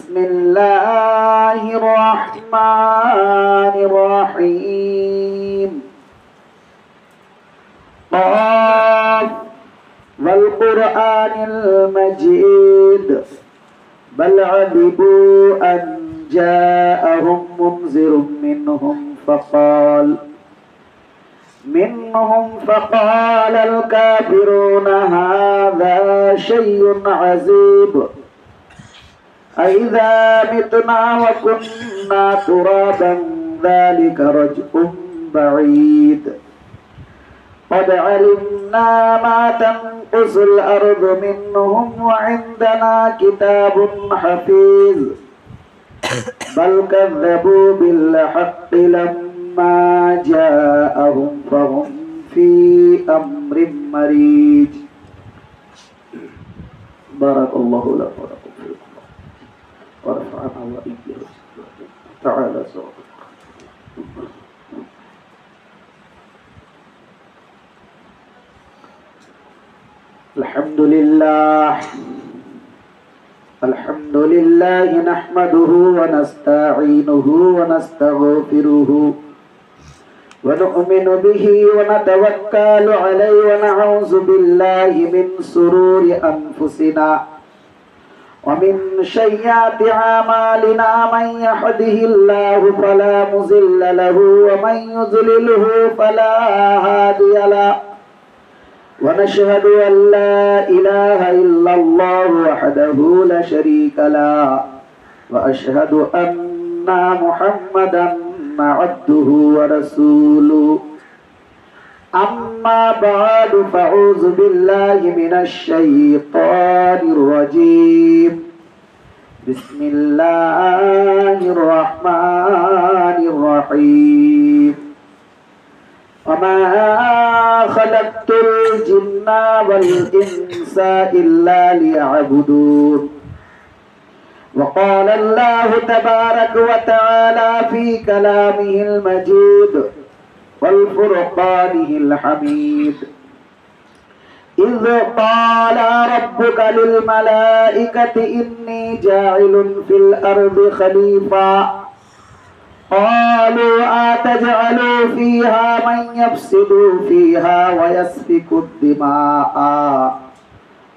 বিসমিল্লাহির রহমানির রহিম قاف والقرآن المجيد بل عجبوا أن جاءهم منذر منهم فقال الكافرون هذا شيء عجيب أإذا متنا وكنا ترابا ذلك رجع بعيد قد علمنا ما تنقص الأرض منهم وعندنا كتاب حفيظ بل كذبوا بالحق لما جاءهم فهم في أمر مريج بارك الله لكم ولكم في القرآن ورفعنا وإياكم تعالى صوتك الحمد لله نحمده ونستعينه ونستغفره ونؤمن به ونتوكل عليه ونعوذ بالله من شرور أنفسنا ومن سيئات أعمالنا من يهده الله فلا مضل له ومن يضلله فلا هادي له ونشهد أن لا إله إلا الله وحده لا شريك له وأشهد أن محمدا عبده ورسوله أما بعد فأعوذ بالله من الشيطان الرجيم بسم الله الرحمن الرحيم وما خلقت الجن والإنس إلا ليعبدون وقال الله تبارك وتعالى في كلامه المجيد والفرقانه الحميد إذ قال ربك للملائكة إني جاعل في الأرض خليفة قالوا أتجعل فيها من يفسد فيها ويسفك الدماء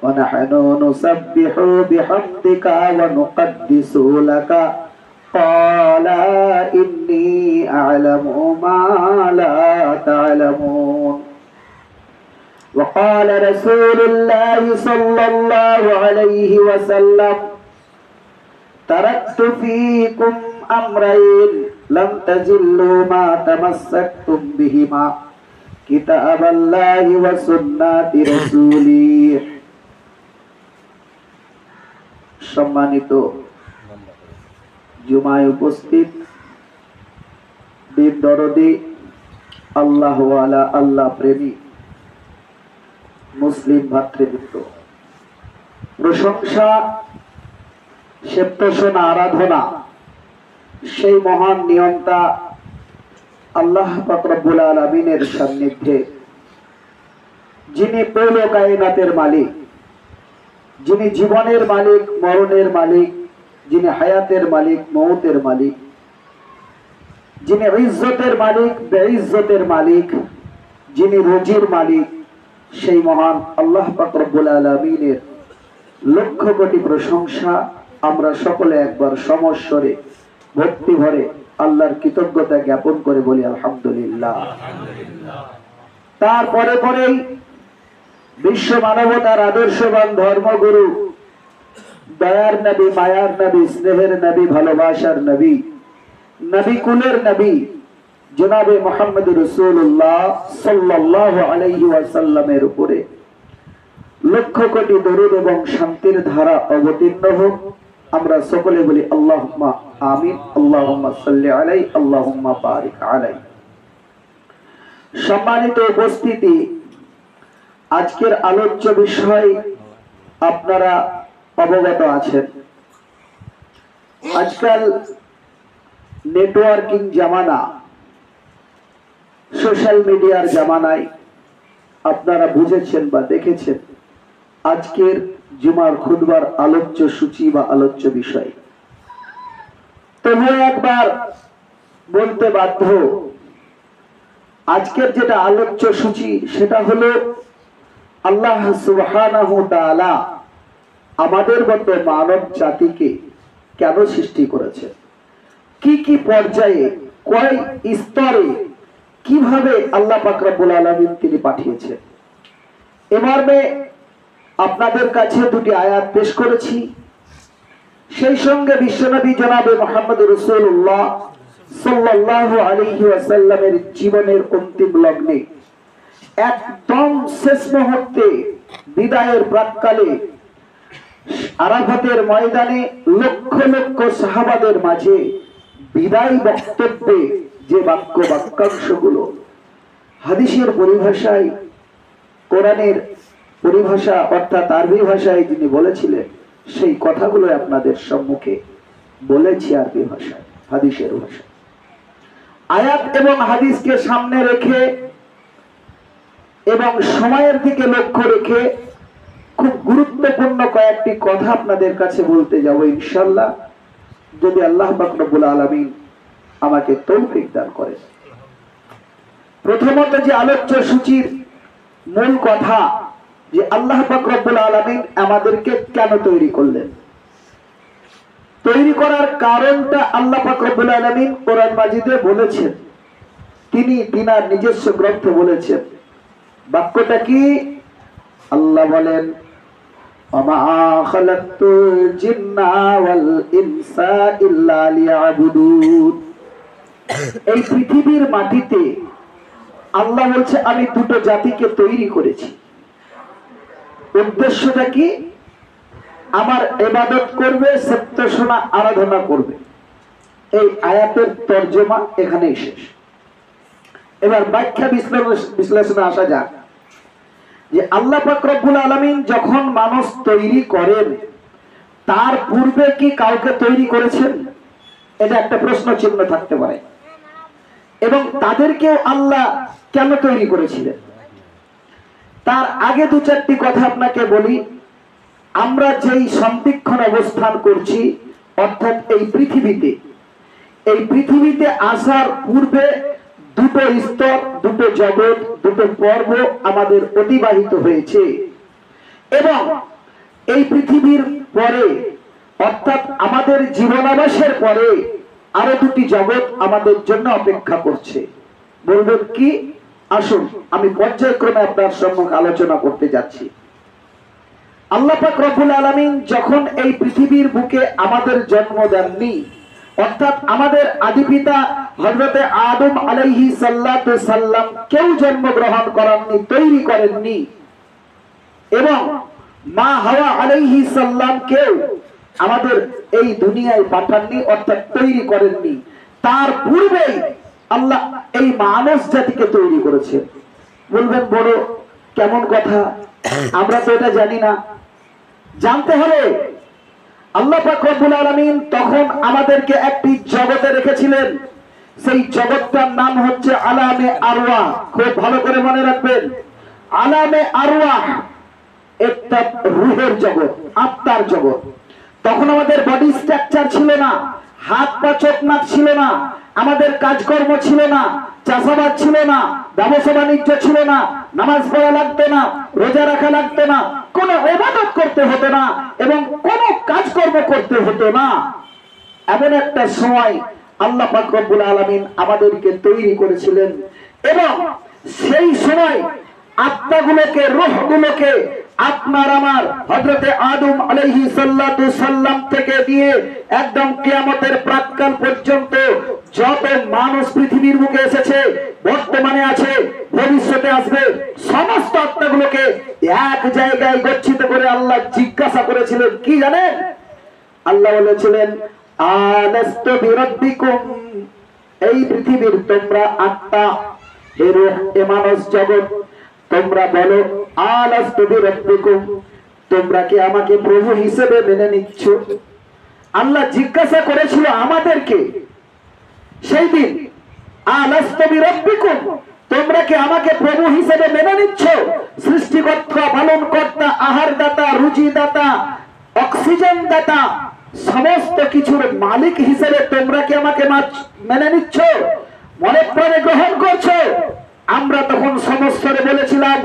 ونحن نسبح بحمدك ونقدس لك قال إني أعلم ما لا تعلمون وقال رسول الله صلى الله عليه وسلم تركت فيكم أمرين لم تزلوا ما تمسكتم بهما كتاب الله وسنة رسوله সম্মানিত জুমায় উপস্থিত দিন দরদি আল্লাহওয়ালা আল্লাহ প্রেমী মুসলিম ভাতৃবৃন্দ, প্রশংসা সেপ্তসনা আরাধনা সেই মহান নিয়ন্তা আল্লাহ পাক রব্বুল আলামিনের সান্নিধ্যে, যিনি পুরো কায়নাতের মালিক, যিনি জীবনের মালিক, মরণের মালিক, যিনি হায়াতের মালিক, মৌতের মালিক, যিনি ইজ্জতের মালিক, বেইজ্জতের মালিক, যিনি রুজির মালিক, সেই মহান আল্লাহ পাক রব্বুল আলামিনের লক্ষ কোটি প্রশংসা আমরা সকলে একবার সমস্বরে ভক্তি ভরে আল্লাহর কৃতজ্ঞতা জ্ঞাপন করে বলি আলহামদুলিল্লাহ। তারপরে পরেই বিশ্ব মানবতার আদর্শবান ধর্মগুরু, দয়ার নবী, মায়ার নবী, স্নেহের নবী, ভালোবাসার নবী, নবী কুলের নবী জনাবে মুহাম্মদ রাসূলুল্লাহ সাল্লাল্লাহু আলাইহি ওয়াসাল্লামের উপরে লক্ষ কোটি দরুদ এবং শান্তির ধারা অবতীর্ণ হোক। আমরা সকলে বলি আল্লাহুম্মা আমিন, আল্লাহুম্মা সাল্লি আলাইহি, আল্লাহুম্মা বারিক আলাইহি। সম্মানিত উপস্থিতি, আজকের আলোচ্য বিষয় আপনারা অবগত আছেন। আজকাল নেটওয়ার্কিং জামানা, সোশ্যাল মিডিয়ার জামানায় আপনারা বুঝেছেন বা দেখেছেন আজকের জুমার খুতবার আলোচ্য সূচি বা আলোচ্য বিষয় তবুও একবার বলতে বাধ্য, আজকের যেটা আলোচ্য সূচি সেটা হলো আল্লাহ সুবহানাহু ওয়া তাআলা আমাদের মতো মানব জাতিকে কেন সৃষ্টি করেছে, কি কি পর্যায়ে, কয় স্তরে, কিভাবে আল্লাহ পাক রব্বুল আলামিন তিনি পাঠিয়েছেন। এ মর্মে আপনাদের কাছে দুটি আয়াত পেশ করেছি। সেই সঙ্গে বিশ্বনবী জনাবে মুহাম্মদ রাসূলুল্লাহ সাল্লাল্লাহু আলাইহি ওয়াসাল্লামের জীবনের অন্তিম লগ্নে একদম শেষ মুহূর্তে বিদায়ের প্রাক্কালে আরাফাতের ময়দানে লক্ষ লক্ষ সাহাবাদের মাঝে বিদায় বক্তব্যে যে বাক্যাংশগুলো হাদিসের পরিভাষায়, কোরআনের পরিভাষা অর্থাৎ আরবি ভাষায় যিনি বলেছিলেন, সেই কথাগুলো আপনাদের সম্মুখে বলেছি আরবি ভাষায়, হাদিসের ভাষায়। আয়াত এবং হাদিসকে সামনে রেখে এবং সময়ের দিকে লক্ষ্য রেখে খুব গুরুত্বপূর্ণ কয়েকটি কথা আপনাদের কাছে বলতে যাব ইনশাআল্লাহ, যদি আল্লাহ পাক রব্বুল আলামিন আমাকে তৌফিক দান করেন। প্রথমত যে আলোচ্য সূচির মূল কথা, যে আল্লাহ পাক রব্বুল আলামিন আমাদেরকে কেন তৈরি করলেন। তৈরি করার কারণটা আল্লাহ পাক রব্বুল আলামিন কোরআন মাজিদে বলেছেন, তিনি তিনার নিজস্ব গ্রন্থে বলেছেন। বাক্যটা কি? আল্লাহ বলেন, ওমা খালাকতুল জিন্না ওয়াল ইনসা ইল্লা লিয়াবুদুন। এই পৃথিবীর মাটিতে আল্লাহ বলছে আমি দুটো জাতিকে তৈরি করেছি। উদ্দেশ্যটা কি? আমার ইবাদত করবে, সত্যসোনা আরাধনা করবে। এই আয়াতের তরজমা এখানেই শেষ। এবার ব্যাখ্যা বিশ্লেষণে আসা যাক, যে আল্লাহ পাক রব্বুল আলামিন যখন মানুষ তৈরি করেন, তার পূর্বে কি কাউকে তৈরি করেছেন? এটা একটা প্রশ্ন চিহ্ন থাকতে পারে। এবং তাদেরকেও আল্লাহ কেন তৈরি করেছিলেন? তার আগে দু চারটি কথা আপনাকে বলি। আমরা যেই সন্দিক্ষণ অবস্থান করছি, অর্থাৎ এই পৃথিবীতে আসার পূর্বে দুটো স্তর, দুটো জগৎ, দুটো পর্ব আমাদের অতিবাহিত হয়েছে। এবং এই পৃথিবীর পরে, অর্থাৎ আমাদের জীবনাবাসের পরে আরো দুটি জগৎ আমাদের জন্য অপেক্ষা করছে। বলবেন কি? আসুন আমি পর্যায়ক্রমে আপনার সম্মুখে আলোচনা করতে যাচ্ছি। আল্লাহ পাক রব্বুল আলামিন যখন এই পৃথিবীর বুকে আমাদের জন্ম দেননি, অর্থাৎ আমাদের আদিপিতা হযরতে আদম আলাইহিস সালাতু সাল্লাম কেউ জন্মগ্রহণ করাননি, তৈরি করেননি, এবং মা হাওয়া আলাইহিস সালাম কেউ আমাদের এই দুনিয়ায় পাঠাননি, অর্থাৎ তৈরি করেননি। তার পূর্বেই আল্লাহ এই মানব জাতিকে তৈরি করেছেন। বলবেন বড় কেমন কথা, আমরা তো এটা জানি না। জানতে হবে, আল্লাহ পাক রব্বুল আলামিন তখন আমাদেরকে একটি জগতে রেখেছিলেন। সেই জগৎটার নাম হচ্ছে আলামে আরওয়াহ। খুব ভালো করে মনে রাখবেন, আলামে আরওয়াহ একটা রূহের জগৎ, আত্মার জগৎ। তখন আমাদের বডি স্ট্রাকচার ছিল না, হাত পা চোখ নাক ছিল না, আমাদের কাজকর্ম ছিল না, চাষাবাদ ছিল না, ব্যবসা বাণিজ্য ছিল না, নামাজ পড়া লাগতো না, রোজা রাখা লাগতো না, কোনো ইবাদত করতে হতো না, এবং কোনো কাজকর্ম করতে হতো না। এমন একটা সময় আল্লাহ পাক রব্বুল আলামিন আমাদেরকে তৈরি করেছিলেন। এবং সেই সময় আত্মাগুলোকে, রূহগুলোকে আপনার আমার হযরতে আদম আলাইহিস সালাতু সাল্লাম থেকে দিয়ে একদম কিয়ামতের প্রাক্কাল পর্যন্ত যত মানুষ পৃথিবীর বুকে এসেছে, বর্তমানে আছে, ভবিষ্যতে আসবে, সমস্ত আত্মাগুলোকে এক জায়গায় গচ্ছিত করে আল্লাহ জিজ্ঞাসা করেছিলেন। কি জানেন? আল্লাহ বলেছিলেন, আলাস্তু বিরাব্বিকুম, এই পৃথিবীর তোমরা আত্মা, হে রূহ, এ মানব জগৎ, তোমরা বলো, আলাস্তু বিরাব্বিকুম, তোমরা কি আমাকে প্রভু হিসেবে মেনে নিচ্ছ? আল্লাহ জিজ্ঞাসা করেছিল আমাদেরকে সেই দিন, আলাস্তু বিরাব্বিকুম, তোমরা কি আমাকে প্রভু হিসেবে মেনে নিচ্ছ? সৃষ্টিকর্তা, পালনকর্তা, আহার দাতা, রুজি দাতা, অক্সিজেন দাতা, সমস্ত কিছুর মালিক হিসেবে তোমরা কি আমাকে মেনে নিচ্ছ, মনে প্রাণে গ্রহণ করছো? আমরা তখন সমস্তরে বলেছিলাম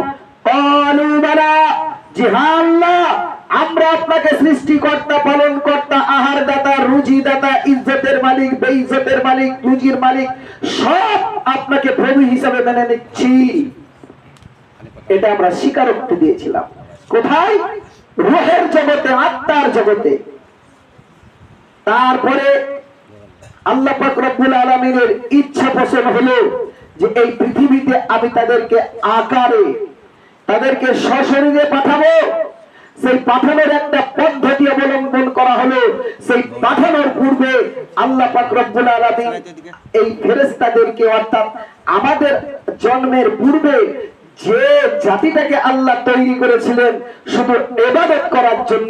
জি হ্যাঁ আল্লাহ, আমরা আপনাকে সৃষ্টিকর্তা, পালনকর্তা, আহার দাতা, রুজি দাতা, ইজ্জতের মালিক, বেইজ্জতের মালিক, রুজির মালিক, সব আপনাকে প্রভু হিসাবে মেনে নিচ্ছি। এটা আমরা স্বীকারোক্তি দিয়েছিলাম। কোথায়? রূহের জগতে, আত্মার জগতে। তারপরে আল্লাহ পাক রব্বুল আলামিনের ইচ্ছা পোষণ হলো যে এই পৃথিবীতে আমি তাদেরকে আকারে, তাদেরকে সশরীরে পাঠাবো। সেই পাঠানোর একটা পদ্ধতি অবলম্বন করা হলো। সেই পাঠানোর পূর্বে আল্লাহ পাক রব্বুল আলামিন এই ফেরেশতাদেরকে, অর্থাৎ আমাদের জন্মের পূর্বে যে জাতিটাকে আল্লাহ তৈরি করেছিলেন শুধু ইবাদত করার জন্য,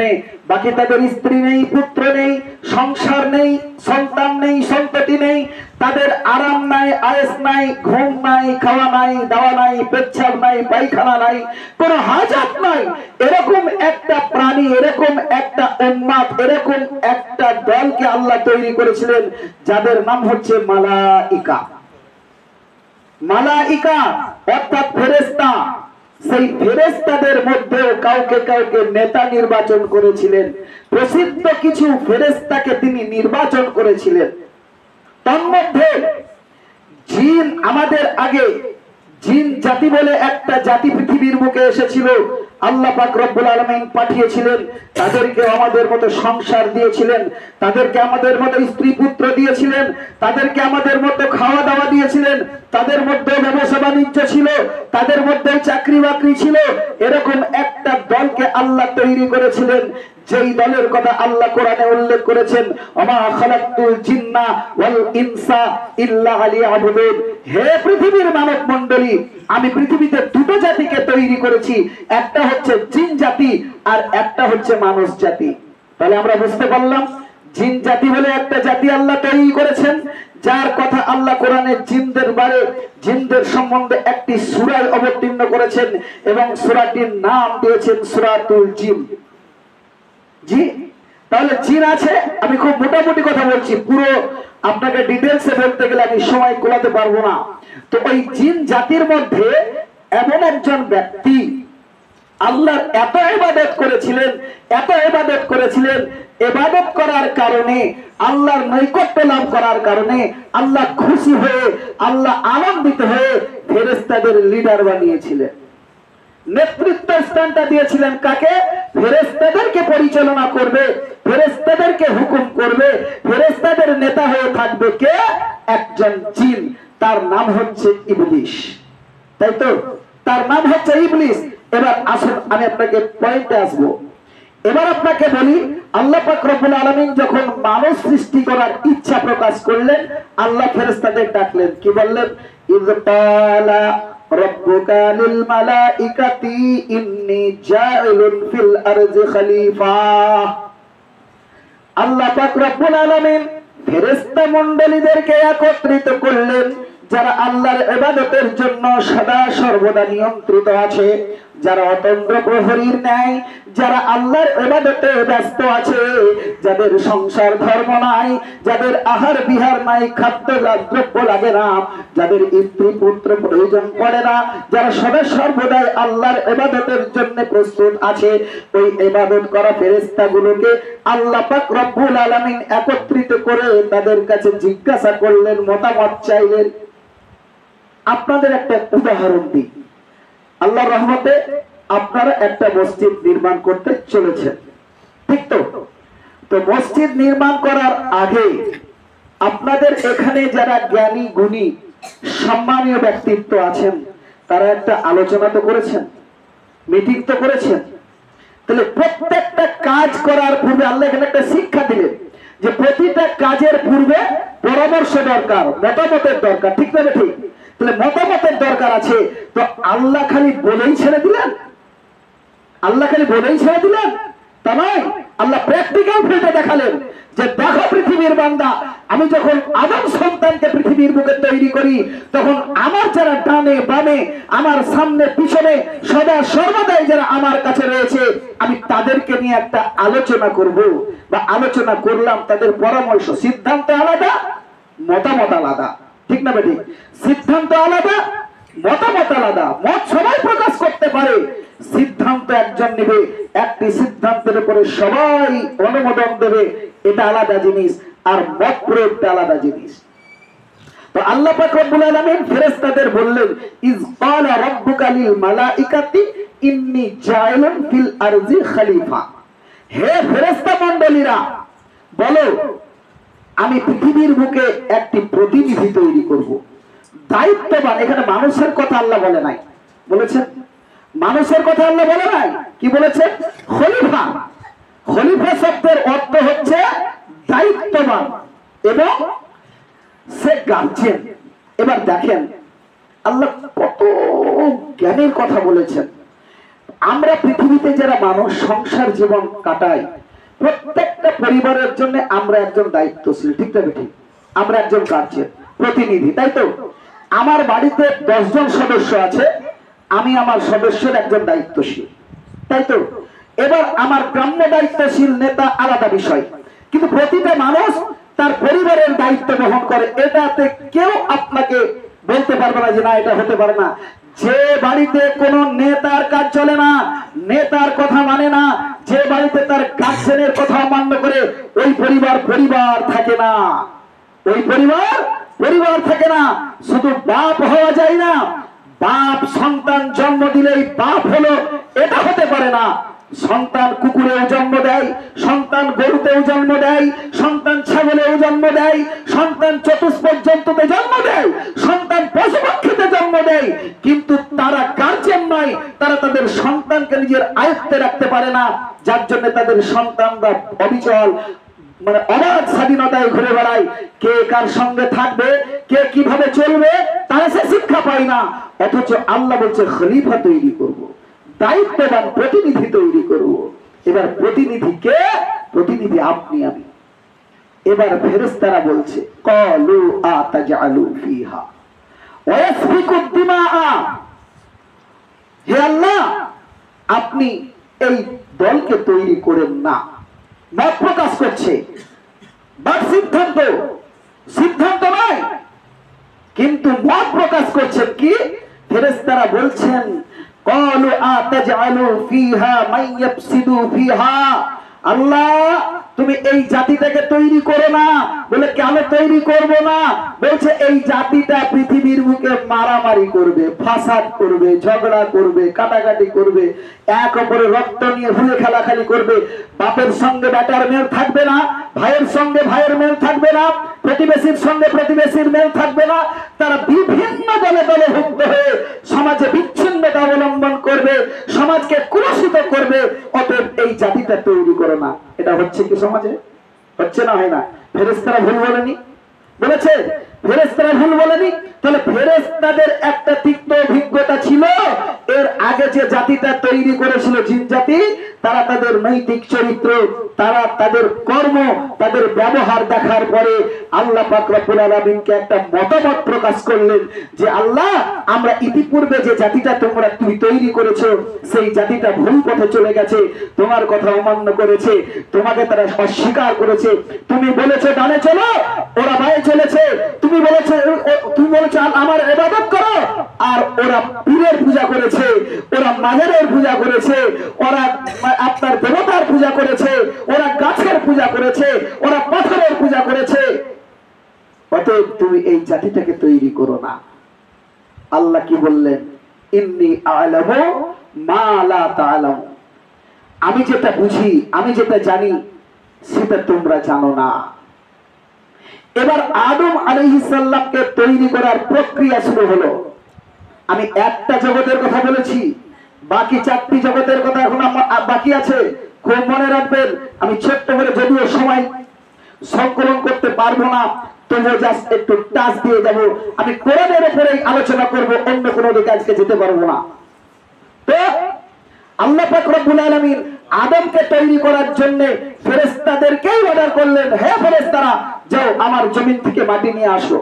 বাকি তাদের স্ত্রী নেই, পুত্র নেই, সংসার নেই, সন্তান নেই, সন্ততি নেই, তাদের আরাম নাই, আয়েস নাই, ঘুম নাই, খাওয়া নাই, দাওয়া নাই, পেচ্ছাপ নাই, পায়খানা নাই, কোনো হাজাত নাই, এরকম একটা প্রাণী, এরকম একটা উম্মাত, এরকম একটা দলকে আল্লাহ তৈরি করেছিলেন যাদের নাম হচ্ছে মালাইকা। মালাইকা অর্থাৎ ফেরেশতা। সেই ফেরেশতাদের মধ্যে কাউকে কাউকে নেতা নির্বাচন করেছিলেন। প্রসিদ্ধ কিছু ফেরেশতাকে তিনি নির্বাচন করেছিলেন। তন্মধ্যে জিন, আমাদের আগে জিন জাতি বলে একটা জাতি পৃথিবীর মুখে এসেছিল, আল্লাহ পাক রব্বুল আলামিন পাঠিয়েছিলেন। তাদেরকে আমাদের মতো সংসার দিয়েছিলেন, তাদেরকে আমাদের মতো স্ত্রী পুত্র দিয়েছিলেন, তাদেরকে আমাদের মতো খাওয়া দাওয়া দিয়েছিলেন, তাদের মধ্যে ব্যবসা বাণিজ্য ছিল, তাদের মধ্যে চাকরি বাকরি ছিল। এরকম একটা দলকে আল্লাহ তৈরি করেছিলেন, যেই দলের কথা আল্লাহ কোরআনে উল্লেখ করেছেন, ওমা খালাকতুল জিন্না ওয়াল ইনসা ইল্লা লিয়াবুদুন। হে পৃথিবীর মানব মণ্ডলী, আমি পৃথিবীতে দুটো জাতিকে তৈরি করেছি, একটা হচ্ছে জিন জাতি আর একটা হচ্ছে মানুষ জাতি। তাহলে আমরা বুঝতে পারলাম জিন জাতি বলে একটা জাতি আল্লাহ তৈরি করেছেন, যার কথা আল্লাহ কোরআনে জিনদের বারে, জিনদের সম্বন্ধে একটি সূরা অবতীর্ণ করেছেন এবং সূরাটির নাম দিয়েছেন সূরাতুল জিন। জি, তাহলে জিন আছে। আমি খুব মোটামুটি কথা বলছি, পুরো আপনাকে ডিটেলসে বলতে গেলে আমি সময় কোলাতে পারবো না। তো ওই জিন জাতির মধ্যে এমন একজন ব্যক্তি আল্লাহর এত ইবাদত করেছিলেন, এত ইবাদত করেছিলেন, ইবাদত করার কারণে, আল্লাহর নৈকট্য লাভ করার কারণে আল্লাহ খুশি হয়ে, আল্লাহ আনন্দিত হয়ে ফেরেশতাদের লিডার বানিয়েছিলেন। নেতৃত্ব স্থানটা দিয়েছিলেন কাকে? ফেরেশতাদেরকে পরিচালনা করবে, ফেরেশতাদেরকে হুকুম করবে, ফেরেশতাদের নেতা হয়ে থাকবে কে? একজন জিন, তার নাম হচ্ছে ইবলিস। তাই তো, তার নাম হচ্ছে ইবলিস। এবার আসুন আমি আপনাকে পয়েন্টে আসবো। এবার আপনাকে বলি, আল্লাহ পাক রব্বুল আলামিন যখন মানুষ সৃষ্টি করার ইচ্ছা প্রকাশ করলেন, আল্লাহ ফেরেশতাদের ডাকলেন, কি বললেন? ইয ক্বালা রাব্বুকা লিল মালাইকাতি ইন্নী জাইলুন ফিল আরজি খলিফা। আল্লাহ পাক রব্বুল আলামিন ফেরেশতা মণ্ডলীদেরকে একত্রিত করলেন, যারা আল্লাহর ইবাদতের জন্য সদা সর্বদা নিয়ন্ত্রিত আছে, যারা অতন্দ্র প্রহরীর ন্যায়, যারা আল্লাহর ইবাদতে ব্যস্ত আছে, যাদের সংসার ধর্ম নাই, যাদের আহার বিহার নাই, খাদ্য দ্রব্য লাগে না, যাদের স্ত্রী পুত্র প্রয়োজন পড়ে না, যারা সদা সর্বদাই আল্লাহর ইবাদতের জন্য প্রস্তুত আছে, ওই ইবাদত করা ফেরেশতাগুলোকে আল্লাহ পাক রব্বুল আলামিন একত্রিত করে তাদের কাছে জিজ্ঞাসা করলেন, মতামত চাইলেন। আপনাদের একটা উদাহরণ দিই। আল্লাহর রহমতে আপনারা একটা মসজিদ নির্মাণ করতে চলেছেন, ঠিক তো? তো মসজিদ নির্মাণ করার আগে আপনাদের এখানে যারা জ্ঞানী গুণী সম্মানীয় ব্যক্তিত্ব আছেন, তারা একটা আলোচনা তো করেছেন, মিটিং তো করেছেন। তাহলে প্রত্যেকটা কাজ করার পূর্বে আল্লাহ এখানে একটা শিক্ষা দিলেন যে প্রতিটা কাজের পূর্বে পরামর্শ দরকার, মতামতের দরকার, ঠিক না? ঠিক। তাহলে মতামতের দরকার আছে। তো আল্লাহ খালি বলেই ছেড়ে দিলেন? আল্লাহ খালি বলেই ছেড়ে দিলেন তা নয়, আল্লাহ প্র্যাকটিক্যাল ফিল্ডে দেখালেন যে দেখো পৃথিবীর বান্দা, আমি যখন আদম সন্তানকে পৃথিবী পৃথিবীর বুকে তৈরি করি, তখন আমার যারা ডানে বামে, আমার সামনে পিছনে, সদা সর্বদাই যারা আমার কাছে রয়েছে, আমি তাদেরকে নিয়ে একটা আলোচনা করব বা আলোচনা করলাম। তাদের পরামর্শ, সিদ্ধান্ত আলাদা, মতামত আলাদা, ঠিক না বেঠিক? সিদ্ধান্ত আলাদা, মতামত আলাদা। মত সবাই প্রকাশ করতে পারে, সিদ্ধান্ত একজন নেবে, একটি সিদ্ধান্তের উপরে সবাই অনুমোদন দেবে, এটা আলাদা জিনিস, আর মত প্রয়োগটা আলাদা জিনিস। তো আল্লাহ পাক রব্বুল আলামিন ফেরেশতাদের বললেন, ইজ ক্বালা রাব্বুকা লিল মালাইকাতি ইন্নী জাইলুন ফিল আরজি খলিফা। হে ফেরেশতা মণ্ডলীরা, বলো আমি পৃথিবীর বুকে একটি প্রতিনিধি তৈরি করব, দায়িত্ববান। এখানে মানুষের কথা আল্লাহ বলে নাই, বলেছেন মানুষের কথা আল্লাহ বলে নাই, কি বলেছেন? খলিফা। খলিফা শব্দের অর্থ হচ্ছে দায়িত্ববান এবং সে গার্জিয়ান। এবার দেখেন আল্লাহ কত জ্ঞানের কথা বলেছেন। আমরা পৃথিবীতে যারা মানুষ সংসার জীবন কাটাই, প্রত্যেকটা পরিবারের জন্য আমরা একজন দায়িত্বশীল, ঠিক না ঠিক? আমরা একজন গার্জিয়ান, প্রতিনিধি, তাই তো? আমার বাড়িতে 10 জন সদস্য আছে, আমি আমার সদস্যের একজন দায়িত্বশীল, তাই তো? এবার আমার গ্রাম্য দায়িত্বশীল নেতা আলাদা বিষয়, কিন্তু প্রতিটা মানুষ তার পরিবারের দায়িত্ব বহন করে। এটাতে কেউ আপনাকে বলতে পারবে না যে না এটা হতে পারে না। যে বাড়িতে কোনো নেতার কাজ চলে না, নেতার কথা মানে না, যে বাড়িতে তার গার্জেনের কথা অমান্য করে, ওই পরিবার পরিবার থাকে না, ওই পরিবার পরিবার থাকে না। শুধু বাপ হওয়া যায় না, বাপ সন্তান জন্ম দিলেই বাপ হলো এটা হতে পারে না। সন্তান কুকুরেও জন্ম দেয়, সন্তান গরুতেও জন্ম দেয়, সন্তান ছাগলেও জন্ম দেয়, সন্তান চতুষ্পদ জন্তুতে জন্ম দেয়, সন্তান পশু পাখিতে জন্ম দেয়, কিন্তু তারা গার্জিয়ান নয়, তারা তাদের সন্তানকে নিজের আয়ত্তে রাখতে পারে না, যার জন্য তাদের সন্তানরা অবিচল মানে অবাধ স্বাধীনতায় ঘুরে বেড়ায়। কে কার সঙ্গে থাকবে, কে কিভাবে চলবে, তারা সে শিক্ষা পায় না। অথচ আল্লাহ বলছে খলিফা তৈরি করব, দায়িত্ববান প্রতিনিধি তৈরি করব। এবার প্রতিনিধি কে? প্রতিনিধি আপনি আমি। এবার ফেরেশতারা বলছে ক্বালু আতাজআলু ফিহা ওয়া ইয়াসফিকু দিমাআ। হে আল্লাহ, আপনি এই দলকে তৈরি করেন না। মত প্রকাশ করছে, বাট সিদ্ধান্ত সিদ্ধান্ত নয়, কিন্তু মত প্রকাশ করছেন কি? ফেরেশতারা বলছেন ক্বালু আতাজআলু ফিহা মান ইয়াফসিদু ফিহা। আল্লাহ, তুমি এই জাতিটাকে তৈরি করো না। বলে কেন তৈরি করব না? বলছে এই জাতিটা পৃথিবীর বুকে মারামারি করবে, ফাসাদ করবে, ঝগড়া করবে, কাটাকাটি করবে, এক অপরের রক্ত নিয়ে ভুলে খেলাখালি করবে। বাপের সঙ্গে বেটার মেল থাকবে না, ভাইয়ের সঙ্গে ভাইয়ের মেল থাকবে না, প্রতিবেশীর সঙ্গে প্রতিবেশীর মেল থাকবে না। তারা বিভিন্ন দলে দলে ভুক্ত হয়ে সমাজে বিচ্ছিন্নতা অবলম্বন করবে, সমাজকে কুলসিত করবে। অতএব এই জাতিটা তৈরি করো না। এটা হচ্ছে কি সমাজে? হচ্ছে না, হয় না? ফেরেশতারা ভুল বলেনি? বলেছে ফেরেশতারা ভুল বলেনি? তাহলে ফেরেশতাদের একটা তিক্ত অভিজ্ঞতা ছিল। এর আগে যে জাতিটা তৈরি করেছিল জিন জাতি, তারা তাদের নৈতিক চরিত্র, তারা তাদের কর্ম, তাদের ব্যবহার দেখার পরে আল্লাহ পাক রব্বুল আলামিনকে একটা মতামত প্রকাশ করলেন যে আল্লাহ, আমরা ইতিপূর্বে যে জাতিটা তুমি তৈরি করেছো, সেই জাতিটা ভুল পথে চলে গেছে, তোমার কথা অমান্য করেছে, তোমাকে তারা অস্বীকার করেছে। তুমি বলেছো ডানে চলো, ওরা বায়ে চলেছে। তুমি বলেছো আমার ইবাদত করো, আর ওরা পীরের পূজা করেছে, ওরা মাজারের পূজা করেছে, ওরা আপনার দেবতার পূজা করেছে, ওরা গাছের পূজা করেছে, ওরা পাথরের পূজা করেছে। অতএব তুমি এই জাতিটাকে তৈরি করো না। আল্লাহ কি বললেন? ইন্নী আ'লামু মা লা তা'লামু। আমি যেটা বুঝি, আমি যেটা জানি, সেটা তোমরা জানো না। এবার আদম আলাইহিস সালামকে তৈরি করার প্রক্রিয়া শুরু হলো। আমি একটা জগতের কথা বলেছি, বাকি 4টি জগতের কথা এখন বাকি আছে। খুব মনে রাখবেন, আমি ছোট্ট করে যদিও সময় সংকলন করতে পারবো না, তবুও জাস্ট একটু টাচ দিয়ে যাব। আমি কোরআনের উপরেই আলোচনা করব, অন্য কোনো দিকে আজকে যেতে পারবো না। তো আল্লাহ পাক রব্বুল আলামিন আদমকে তৈরি করার জন্য ফেরেশতাদেরকেই অর্ডার করলেন, হে ফেরেশতারা, যাও আমার জমিন থেকে মাটি নিয়ে আসো।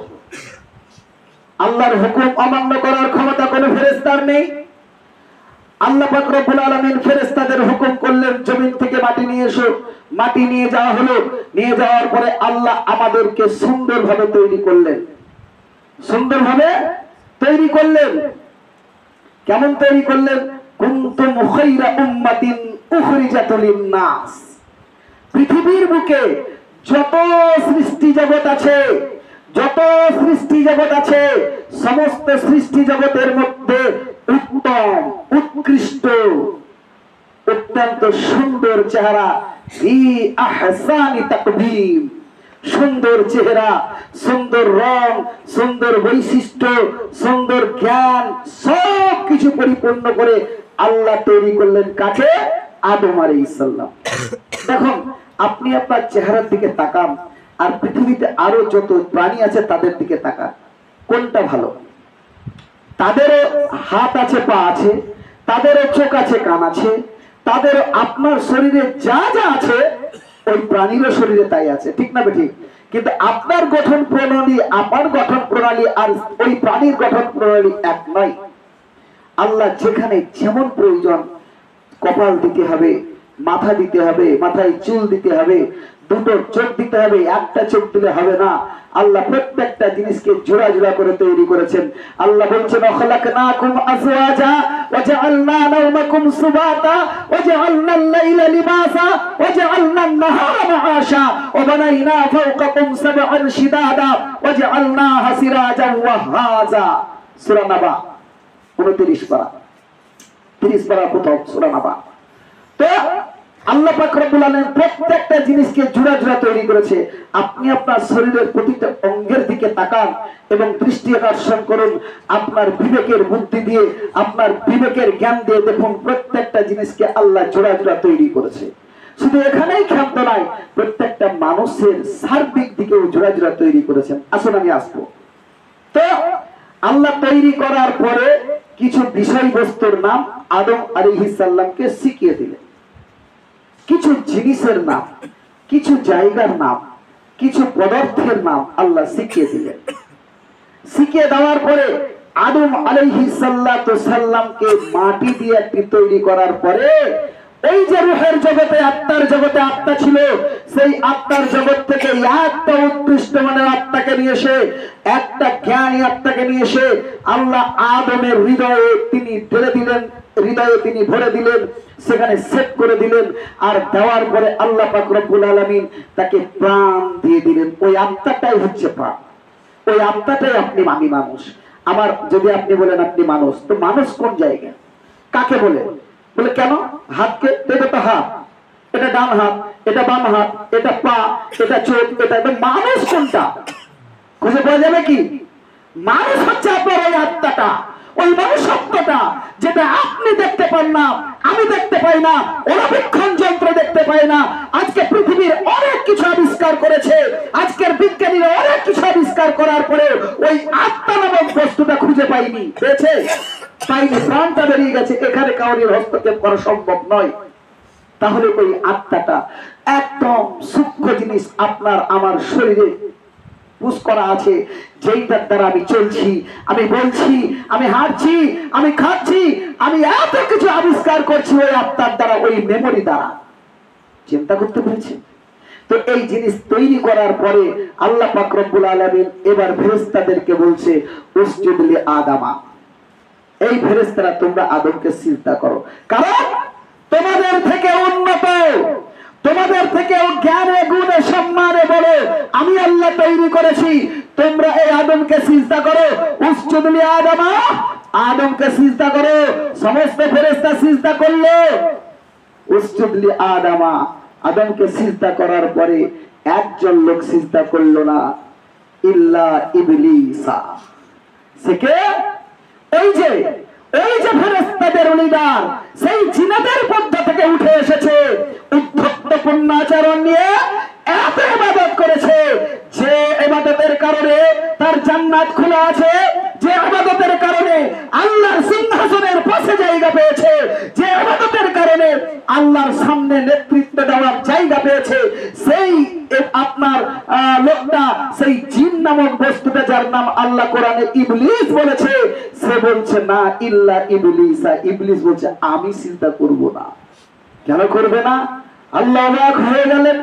আল্লাহর হুকুম অমান্য করার ক্ষমতা কোনো ফেরেশতার নেই। আল্লাহ পাক রব্বুল আলামিন ফেরেশতাদের হুকুম করলেন জমিন থেকে মাটি নিয়ে এসো, মাটি নিয়ে যাওয়া হলো। নিয়ে যাওয়ার পরে আল্লাহ আমাদেরকে সুন্দরভাবে তৈরি করলেন, সুন্দরভাবে তৈরি করলেন। কেমন তৈরি করলেন? কুনতুম খায়রা উম্মাতিন উখরিজাত লিন-নাস। পৃথিবীর বুকে যত সৃষ্টি জগৎ আছে, যত সৃষ্টি জগৎ আছে, সমস্ত সৃষ্টি জগতের মধ্যে উত্তম, উৎকৃষ্ট, অত্যন্ত সুন্দর চেহারা, ফি আহসানি তাকবীম, সুন্দর চেহারা, সুন্দর রং, সুন্দর বৈশিষ্ট্য, সুন্দর জ্ঞান, সব কিছু পরিপূর্ণ করে আল্লাহ তৈরি করলেন কাকে? আদম আলাইহিস সালাম। দেখুন, আপনি আপনার চেহারার দিকে তাকান আর পৃথিবীতে আরো যত প্রাণী আছে তাদের দিকে তাকান, কোনটা ভালো? তাদেরও হাত আছে, পা আছে, তাদেরও চোখ আছে, কান আছে, তাদের আপনার শরীরে যা যা আছে ওই প্রাণীরও শরীরে তাই আছে, ঠিক না বেঠিক? কিন্তু আপনার গঠন প্রণালী, আমার গঠন প্রণালী আর ওই প্রাণীর গঠন প্রণালী এক নয়। আল্লাহ যেখানে যেমন প্রয়োজন, কপাল দিতে হবে, মাথা দিতে হবে, মাথায় চুল দিতে হবে, দুটো চোখ দিতে হবে, একটা চোখ দিলে হবে না। আল্লাহ প্রত্যেকটা জিনিসকে জোড়া জোড়া করে তৈরি করেছেন। আল্লাহ বলছেন খালাকনাকুম আজওয়াজা ওয়া জাআলনা নাওমাকুম সুবাতা ওয়া জাআলনা আল-লাইলা লিবাসা ওয়া জাআলনা আন-নাহারা মাআশা ওয়া বানাইনা ফাওকাকুম সাবআন শিদাদা ওয়া জাআলনাহা সিরাজান ওয়া হাজা। সূরা নাবা 29 পারা, 30 পারা প্রথম সূরা নাবা। তো আল্লাহ পাক রব্বুল আলামিন প্রত্যেকটা জিনিসকে জোড়া জোড়া তৈরি করেছে। আপনি আপনার শরীরের প্রতিটা অঙ্গের দিকে তাকান এবং দৃষ্টি আকর্ষণ করুন আপনার বিবেকের বুদ্ধি দিয়ে, আপনার বিবেকের জ্ঞান দিয়ে দেখুন প্রত্যেকটা জিনিসকে আল্লাহ জোড়া জোড়া তৈরি করেছে। শুধু এখানেই ক্ষান্ত নয়, প্রত্যেকটা মানুষের সার্বিক দিকেও জোড়া জোড়া তৈরি করেছেন। আসুন আমি আসবো। তো আল্লাহ তৈরি করার পরে কিছু বিষয়বস্তুর নাম আদম আলাইহিস সালামকে শিখিয়ে দিলেন, কিছু জিনিসের নাম, কিছু জায়গার নাম, কিছু পদার্থের নাম আল্লাহ শিখিয়ে দিলেন। শিখিয়ে দেওয়ার পরে আদম আলাইহিস সালামকে মাটি দিয়ে একটি তৈরি করার পরে এই যে রূহের জগতে, আত্মার জগতে আত্মা ছিল, সেই আত্মার জগৎ থেকে একটা উৎকৃষ্ট মানের আত্মাকে নিয়ে এসে, একটা জ্ঞানী আত্মাকে নিয়ে এসে আল্লাহ আদমের হৃদয়ে তিনি ঢেলে দিলেন, হৃদয়ে তিনি ভরে দিলেন, সেখানে সেট করে দিলেন। আর দেওয়ার পরে আল্লাহ পাক রব্বুল আলামিন তাকে প্রাণ দিয়ে দিলেন। ওই আত্মাটাই হচ্ছে প্রাণ, ওই আত্মাটাই আপনি, আমি মানুষ। আমার যদি আপনি বলেন আপনি মানুষ, তো মানুষ কোন জায়গায়, কাকে বলে? বলে কেন? হাতকে, এটা তো হাত, এটা ডান হাত, এটা বাম হাত, এটা পা, এটা চোখ, এটা মানুষ কোনটা খুঁজে পাওয়া যাবে কি? মানুষ হচ্ছে আপনার ওই আত্মাটা, ওই মনুষ্যত্বটা, যেটা আপনি দেখতে পান না, আমি দেখতে পাই না, অণুবীক্ষণ যন্ত্র দেখতে পাই না। আজকে পৃথিবীর অনেক কিছু আবিষ্কার করেছে, আজকের বিজ্ঞানীরা অনেক কিছু আবিষ্কার করার পরে ওই আত্মা নামক বস্তুটা খুঁজে পাইনি। পেয়েছে? পাইনি, প্রাণটা বেরিয়ে গেছে, এখানে কাউরির হস্তক্ষেপ করা সম্ভব নয়। তাহলে ওই আত্মাটা একদম সূক্ষ্ম জিনিস আপনার আমার শরীরে পুশ করা আছে, যেইটার দ্বারা আমি চলছি, আমি বলছি, আমি হাঁটছি, আমি খাচ্ছি, আমি এত কিছু আবিষ্কার করছি ওই আত্মার দ্বারা, ওই মেমোরি দ্বারা। চিন্তা করতে পেরেছি? তো এই জিনিস তৈরি করার পরে আল্লাহ পাক রব্বুল আলামিন এবার ফেরেশতাদেরকে বলছে উসজুদ লি আদামা, এই ফেরেশতারা তোমরা আদমকে সিজদা করো, কারণ তোমাদের থেকে উন্নত, তোমাদের থেকে জ্ঞানে গুণে সম্মানে বলে আমি আল্লাহ তৈরি করেছি, তোমরা এই আদমকে সিজদা করো। উসজুদ লি আদামা, আদমকে সিজদা করো। সমস্ত ফেরেশতা সিজদা করলো। উসজুদ লি আদামা, আদমকে সিজদা করার পরে একজন লোক সিজদা করলো না, ইল্লা ইবলিসা। সে কে? ওই যে ফেরেশতাদের লিডার, সেই জিনাদের মধ্য থেকে উঠে এসেছে, উদ্ধত্তপূর্ণ আচরণ নিয়ে এত ইবাদত করেছে যে ইবাদতের কারণে তার জান্নাত খোলা আছে, যে ইবাদতের কারণে আল্লাহর সিংহাসনের পাশে জায়গা পেয়েছে, যে ইবাদতের কারণে আল্লাহর সামনে নেতৃত্ব দেওয়ার জায়গা পেয়েছে, সেই আপনার লোকটা, সেই জিন নামক বস্তুটা যার নাম আল্লাহ কোরআনে ইবলিস বলেছে, সে বলছে না ইল্লা ইবলিসা, ইবলিস বলছে আমি সিজদা করব না। কেন করবে না? আল্লাহ অবাক হয়ে গেলেন।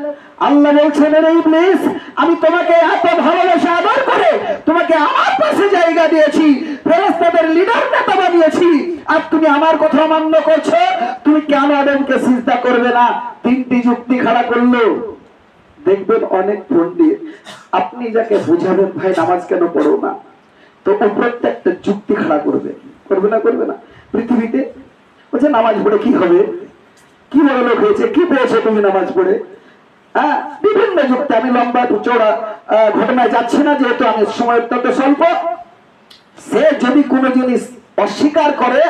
আল্লাহ বলছেন রে ইবলিস, আমি তোমাকে এত ভালোবাসা আদর করে তোমাকে আমার পাশে জায়গা দিয়েছি, ফেরেশতাদের লিডার নেতা বানিয়েছি, আর তুমি আমার কথা অমান্য করছো, তুমি কেন আদমকে সিজদা করবে না? তিনটি যুক্তি খাড়া করলো। দেখবেন অনেক পণ্ডিত, আপনি যাকে বোঝাবেন ভাই নামাজ কেন পড়ো না, তো ও প্রত্যেকটা যুক্তি খাড়া করবে। করবে না? করবে না? পৃথিবীতে বলছে নামাজ পড়ে কি হবে, কি বড় লোক হয়েছে, কি পেয়েছো তুমি নামাজ পড়ে? হ্যাঁ, বিভিন্ন যুক্তি। আমি লম্বা চওড়া ঘটনায় যাচ্ছি না, যেহেতু আমি সময় অত্যন্ত স্বল্প। সে যদি কোনো জিনিস অস্বীকার করে,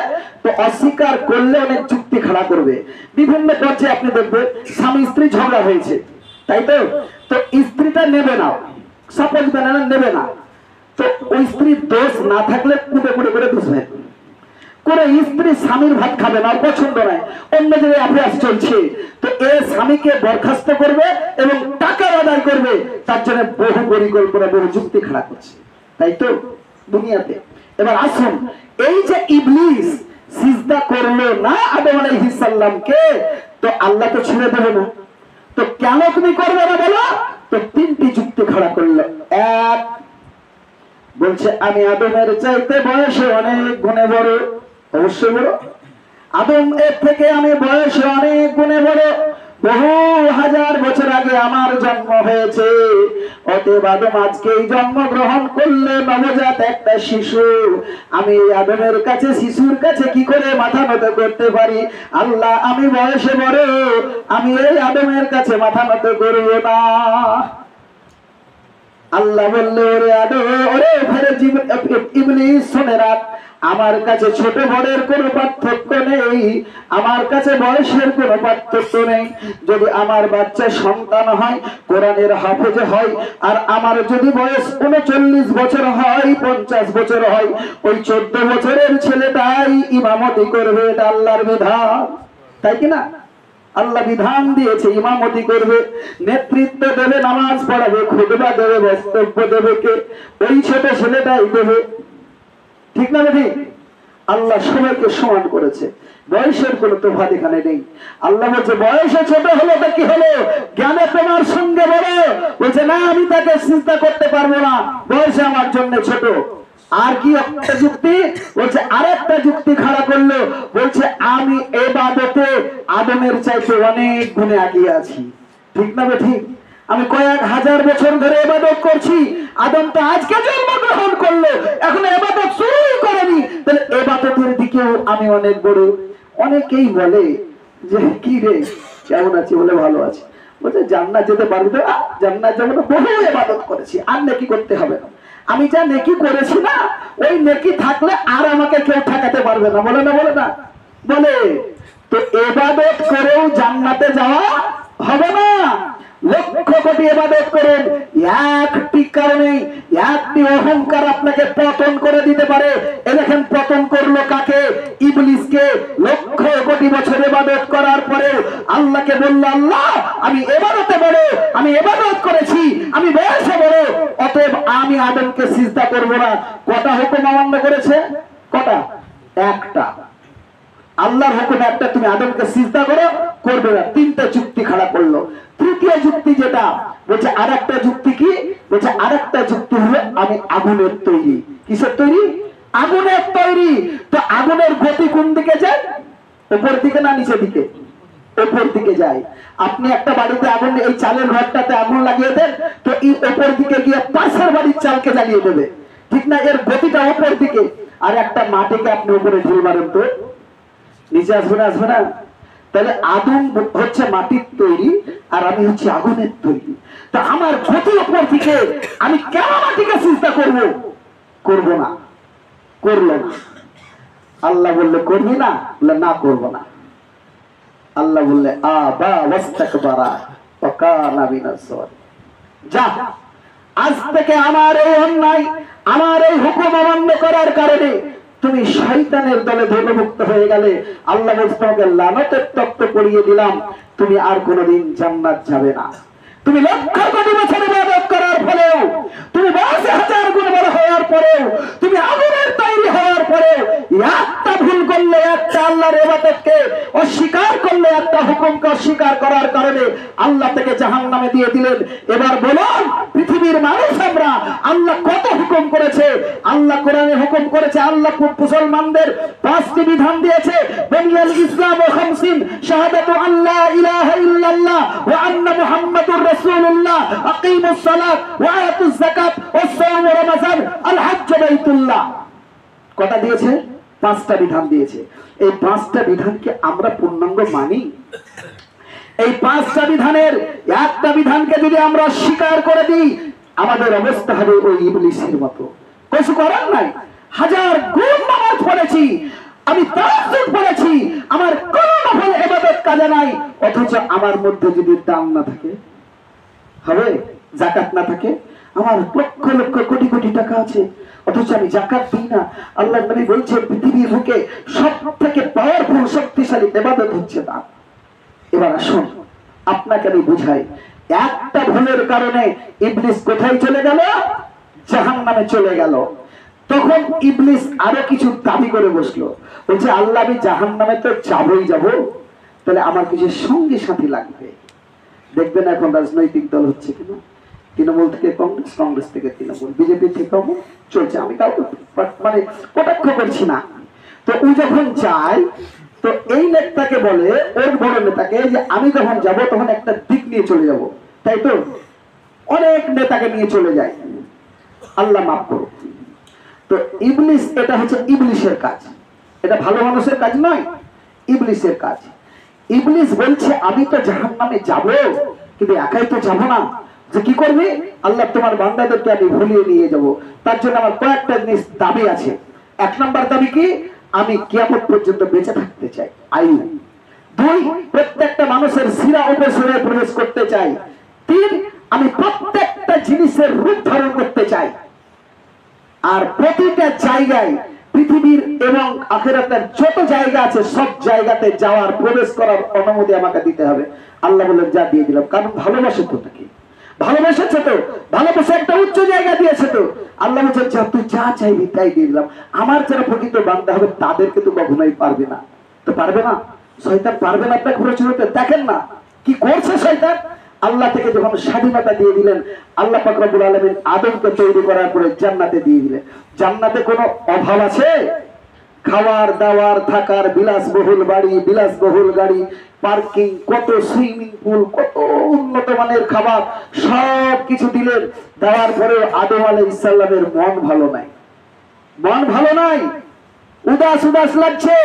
তো অস্বীকার করলে অনেক যুক্তি খাড়া করবে। বিভিন্ন পর্যায়ে আপনি দেখবেন স্বামী স্ত্রী ঝগড়া হয়েছে, তাই তো? তো স্ত্রীটা নেবে না, সাপোজ নেবে না, তো ওই স্ত্রীর দোষ না থাকলে কুটে কুটে করে দোষ হয় করে স্ত্রী স্বামীর ভাত খাবে না, পছন্দ নয়, অন্য জায়গায় অভ্যাস চলছে, তো এ স্বামীকে বরখাস্ত করবে এবং টাকা আদায় করবে, তার জন্য বহু পরিকল্পনা, বহু যুক্তি খাড়া করছে, তাই তো দুনিয়াতে। এবার আসুন, এই যে ইবলিস সিজদা করলো না আদম আলাইহিস সালামকে, তো আল্লাহ তো ছেড়ে দেবে না, তো কেন তুমি করবে না বলো? তো তিনটি যুক্তি খাড়া করলো। এক, বলছে আমি আদমের চাইতে বয়সে অনেক গুণে বড়। অবশ্যই বড়, আদম এর থেকে আমি বয়সে অনেক গুণে বড়, বহু হাজার বছর আগে আমার জন্ম হয়েছে, অতএব আদম আজকেই জন্মগ্রহণ করলে নবজাত একটা শিশু, আমি আদমের কাছে, শিশুর কাছে কি করে মাথা নত করতে পারি? আল্লাহ আমি বয়সে বড়, আমি এই আদমের কাছে মাথা নত করব না। আল্লাহ বললে ওরে আদম, ওরে ইবলিস শুনে রাখ, আমার কাছে ছোট বড়ের কোনো পার্থক্য নেই, আমার কাছে বয়সের কোনো পার্থক্য নেই। যদি আমার বাচ্চা সন্তান হয়, কোরআনের হাফেজ হয়, আর আমার যদি বয়স 39 বছর হয়, 50 বছর হয়, ওই 14 বছরের ছেলেটাই ইমামতি করবে, এটা আল্লাহর বিধান, তাই কিনা? আল্লাহ বিধান দিয়েছে ইমামতি করবে, নেতৃত্ব দেবে, নামাজ পড়াবে, খুতবা দেবে, বক্তব্য দেবে কে? ওই ছোট ছেলেটাই দেবে, ঠিক না? ঠিক। আল্লাহ সবাইকে সমান করেছে, বয়সের কোনো তফাৎ এখানে নেই। আল্লাহ বলছে বয়সে ছোট হলো তো কি হলো, জ্ঞানে তোমার সঙ্গে বড়। বলছে না আমি তাকে চিন্তা করতে পারবো না, বয়সে আমার জন্য ছোট। আর কি একটা যুক্তি বলছে, আরেকটা যুক্তি খাড়া করলো, বলছে আমি ইবাদতে আদমের চাইতে অনেক গুণে এগিয়ে আছি, ঠিক না? ঠিক। আমি কয়েক হাজার বছর ধরে ইবাদত করছি, আদম তো আজকে জন্মগ্রহণ করলো, এখন ইবাদত শুরুই করেনি, তাহলে ইবাদতের দিকেও আমি অনেক বড়। অনেকেই বলে যে কি রে কেমন আছি, বলে ভালো আছি, বলছে জান্নাত যেতে পারবি তো? জান্নাত যাবো না, বহু ইবাদত করেছি, আর নেকি করতে হবে না, আমি যা নেকি করেছি না, ওই নেকি থাকলে আর আমাকে কেউ ঠেকাতে পারবে না, বলে না? বলে না? বলে। তো ইবাদত করেও জান্নাতে যাওয়া হবে না। লক্ষ কোটি ইবাদত করেন, একটি কারণে, একটি অহংকার আপনাকে পতন করে দিতে পারে। এ দেখেন পতন করলো কাকে? ইবলিসকে। লক্ষ কোটি বছর ইবাদত করার পরে আল্লাহকে বলল, আল্লাহ আমি ইবাদতে বড়, আমি ইবাদত করেছি, আমি বয়সে বড়, অতএব আমি আদমকে সিজদা করব না। কটা হুকুম অমান্য করেছে? কটা? একটা। আল্লাহর হুকুম একটা, তুমি আদমকে সিজদা করো, করবে না। তিনটা যুক্তি খাড়া করলো। তৃতীয় যুক্তি যেটা বলছে, আরেকটা যুক্তি কি বলছে? আরেকটা যুক্তি হলো আমি আগুনের তৈরি। কিসের তৈরি? আগুনের তৈরি। তো আগুনের গতি কোন দিকে যায়? উপর দিকে না নিচের দিকে? উপর দিকে যায়। আপনি একটা বাড়িতে আগুন, এই চালের ঘরটাতে আগুন লাগিয়ে দেন, তো এই উপর দিকে গিয়ে পাশের বাড়ির চালকে জ্বালিয়ে দেবে, ঠিক না? এর গতিটা উপর দিকে। আর একটা মাটিকে আপনি উপরে ঢিল মারেন, তো নিচে আসবে না? আসবে না? তাহলে আদম হচ্ছে মাটির তৈরি, আর আমি হচ্ছে আগুনের তৈরি। তো আমার গতি উপর দিকে, আমি কেন মাটিকে চিন্তা করব? করব না। করলো না। আল্লাহ বললে করবি না, বললে না করবো না। আল্লাহ বললে আবা ওয়াস্তাকবারা ওয়া কানা মিনাজ জালিমিন, যা আজ থেকে আমার এই অন্যায়, আমার এই হুকুম অমান্য করার কারণে তুমি শয়তানের দলে ধর্মমুক্ত হয়ে গেলে, আল্লাহ বলছে তোমাকে লানতের তক্ত পড়িয়ে দিলাম, তুমি আর কোনোদিন জান্নাত যাবে না। তুমি লক্ষ কোটি বছর ইবাদত করার ফলেও, তুমি 10,000 গুণ বড় পরেও, তুমি আগুনের তৈরি হওয়ার পরেও একটা ভুল করলে, একটা আল্লাহর ইবাদতকে অস্বীকার করলে, একটা হুকুমকে অস্বীকার করার কারণে আল্লাহ থেকে জাহান্নামে দিয়ে দিলেন। এবার বলুন, পৃথিবীর মানুষ আমরা, আল্লাহ কত হুকুম করেছে? আল্লাহ কোরআনে হুকুম করেছে, আল্লাহ মুসলমানদের 5টি বিধান দিয়েছে। বুনিয়াল ইসলামু খামসিন, শাহাদাতু আল্লা ইলাহা ইল্লাল্লাহ ওয়া আন্না মুহাম্মাদুর রাসূলুল্লাহ, আকিমুস সালাত ওয়া আতুজ যাকাত ওয়াস সাওম রমাযান আল হজ্জ বাইতুল্লাহ। কটা দিয়েছে? 5টা বিধান দিয়েছে। এই 5টা বিধানকে আমরা পূর্ণাঙ্গ মানি? এই 5টা বিধানের একটা বিধানকে যদি আমরা স্বীকার করে দিই, আমাদের অবস্থা হবে ওই ইবলিসের মতো। কিছু করার নাই। হাজার গুণ নামাজ পড়েছি, আমি তাহাজ্জুদ পড়েছি, আমার কোনো নফল ইবাদত কাজে নাই, অথচ আমার মধ্যে যদি দান না থাকে, হবে? যাকাত না থাকে, আমার লক্ষ লক্ষ কোটি কোটি টাকা আছে, অথচ আমি যাকাত দিই না। আল্লাহর নবী বলছেন, পৃথিবীর বুকে সবথেকে পাওয়ারফুল শক্তিশালী ইবাদত হচ্ছে দান। এবার আসুন, আপনাকে আমি বুঝাই। একটা ভুলের কারণে ইবলিস কোথায় চলে গেল? জাহান্নামে চলে গেল। তখন ইবলিস আরো কিছু দাবি করে বসলো, বলছে, আল্লাহ আমি জাহান্নামে তো যাবই যাব, তাহলে আমার কিছু সঙ্গী সাথী লাগবে। দেখবেন এখন রাজনৈতিক দল হচ্ছে কিনা, তৃণমূল থেকে কংগ্রেস, কংগ্রেস থেকে তৃণমূল, বিজেপি থেকে চলছে। আমি কাউকে মানে কটাক্ষ করছি না। তো ও যখন যায়, তো এই নেতাকে বলে, ওর বড় নেতাকে, যে আমি যখন যাব তখন একটা দিক নিয়ে চলে যাব, তাই তো? অনেক নেতাকে নিয়ে চলে যায়। আল্লাহ মাফ করো। তো ইবলিস, এটা হচ্ছে ইবলিসের কাজ, এটা ভালো মানুষের কাজ নয়, ইবলিসের কাজ। ইবলিস বলছে, আমি তো জাহান্নামে যাব, কিন্তু একাই তো যাব না। যে কি করবে? আল্লাহ তোমার বান্দাদেরকে আমি ভুলিয়ে নিয়ে যাব, তার জন্য আমার কয়েকটা জিনিস দাবি আছে। 1 নম্বর দাবি কি? আমি কিয়ামত পর্যন্ত বেঁচে থাকতে চাই, আয়ু। 2, প্রত্যেকটা মানুষের শিরা উপশিরায় প্রবেশ করতে চাই। 3, আমি প্রত্যেকটা জিনিসের রূপ ধারণ করতে চাই। আর প্রতিটা জায়গায়, পৃথিবীর এবং আখিরাতের যত জায়গা আছে, সব জায়গাতে যাওয়ার, প্রবেশ করার অনুমতি আমাকে দিতে হবে। আল্লাহ বললেন, যা, দিয়ে দিলাম। কারণ ভালোবাসে তো তাকে, ভালোবেসেছে তো, ভালোবেসে একটা উচ্চ জায়গা দিয়েছে তো। আল্লাহ বলছেন, যা, তুই যা চাইবি তাই দিয়ে দিলাম। আমার যারা প্রকৃত বান্দা হবে, তাদেরকে তো কখনোই পারবে না। তো পারবে না, শয়তান পারবে না আপনাকে প্ররোচনা করতে। দেখেন না কি করছে শয়তান। আল্লাহ থেকে যখন স্বাধীনতা দিয়ে দিলেন, আল্লাহ পাক রব্বুল আলামিন আদমকে তৈরি করার পরে জান্নাতে দিয়ে দিলেন। জান্নাতে কোনো অভাব আছে? খাওয়ার দাওয়ার, থাকার, বিলাসবহুল বাড়ি, বিলাসবহুল গাড়ি, পার্কিং, কত সুইমিং পুল, কত উন্নত মানের খাবার, সব কিছু দিলেন। দেওয়ার পরেও আদম আলাইহিস সালামের মন ভালো নাই, মন ভালো নাই, উদাস উদাস লাগছে।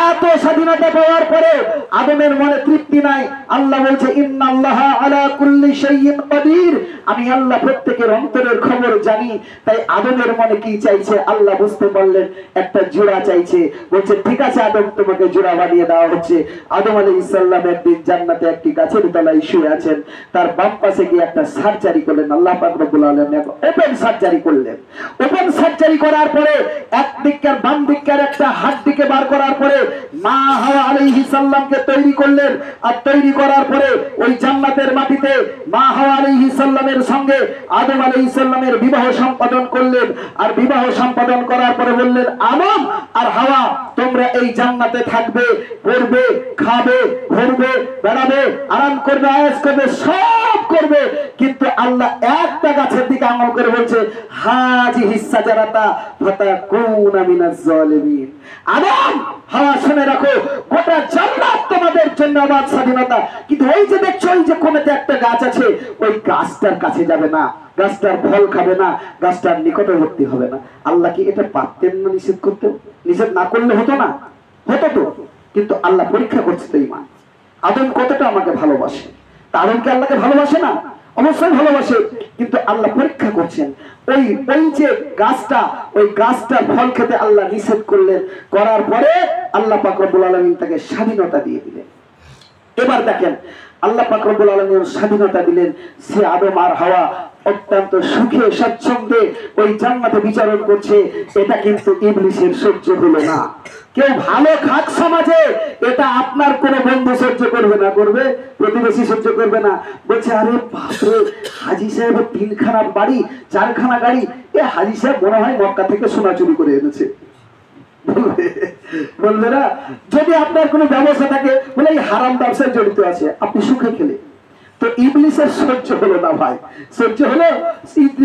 এত স্বাধীনতা পাওয়ার পরে আদমের মনে তৃপ্তি নাই। আল্লাহ বলছে, ইন্নাল্লাহা আলা কুল্লি শাইইন কাদির, আমি আল্লাহ প্রত্যেকের অন্তরের খবর জানি। তাই আদমের মনে কি চাইছে আল্লাহ বুঝতে পারলেন, একটা জোড়া চাইছে। বলছে, ঠিক আছে আদম, তোমাকে জোড়া বানিয়ে দেওয়া হচ্ছে। আদম আলাইহিস সালাম একদিন জান্নাতে একটি গাছের তলায় শুয়ে আছেন, তার বাম পাশে গিয়ে একটা সার্জারি করলেন। আল্লাহ পাক রব্বুল আলামিন ওপেন সার্জারি করলেন। ওপেন সার্জারি করার পরে একদিককার বাম দিককার একটা হাড্ডিকে বার করার পরে মা হাওয়া আলাইহিস সালামকে তৈরি করলেন। আর তৈরি করার পরে ওই জান্নাতের মাটিতে মা হাওয়া আলাইহিস সালামের সঙ্গে আদম আলাইহিস সালামের বিবাহ সম্পাদন করলেন। আর বিবাহ সম্পাদন করার পরে বললেন, আদম আর হাওয়া, তোমরা এই জান্নাতে থাকবে, পড়বে, খাবে, ঘুরবে, বেড়াবে, আরাম করবে, আয়েশ করবে, সব করবে। কিন্তু আল্লাহ একটা গাছের দিকে আমল করে বলছে, হাজিহিস সাজারাতা ফাতাকুনা মিনাজ জালিমিন। আদম, হাওয়া, শুনে রাখো, গোটা জান্নাত তোমাদের জন্য আবাদ, স্বাধীনতা। কিন্তু ওই যে দেখছো, ওই যে কোণেতে একটা গাছ আছে, ওই গাছটার কাছে যাবে না, গাছটার ফল খাবে না, গাছটার নিকটবর্তী হবে না। আল্লাহ কি এটা পারতেন না নিষেধ করতে? নিষেধ না করলে হতো না? হতো তো। কিন্তু আল্লাহ পরীক্ষা করছে তো ইমান, আদম কতটা আমাকে ভালোবাসে। আদমকে আল্লাহকে ভালোবাসে না? অবশ্যই ভালোবাসে, কিন্তু আল্লাহ পরীক্ষা করছেন। ওই ওই যে গাছটা, ওই গাছটার ফল খেতে আল্লাহ নিষেধ করলেন। করার পরে আল্লাহ পাক রব্বুল আলামিন তাকে স্বাধীনতা দিয়ে দিলেন। এবার দেখেন, আল্লাহ পাক রব্বুল আলামিন স্বাধীনতা দিলেন, সে আদম আর হাওয়া অত্যন্ত সুখে স্বচ্ছন্দে ওই জান্নাতে বিচরণ করছে। এটা কিন্তু ইবলিসের সহ্য হলো না। কেউ ভালো খাক সমাজে, এটা আপনার কোনো বন্ধু সহ্য করবে না, করবে প্রতিবেশী সহ্য করবে না। বলছে আরে বাপরে, হাজী সাহেবের 3খানা বাড়ি 4খানা গাড়ি, এ হাজী সাহেব মনে হয় মক্কা থেকে সোনা চুরি করে এনেছে। বলবে না? যদি আপনার কোনো ব্যবসা থাকে, বলে এই হারাম ব্যবসায় জড়িত আছে, আপনি সুখে খেলে। তো ইবলিসের সহ্য হলো না ভাই, সহ্য হলো।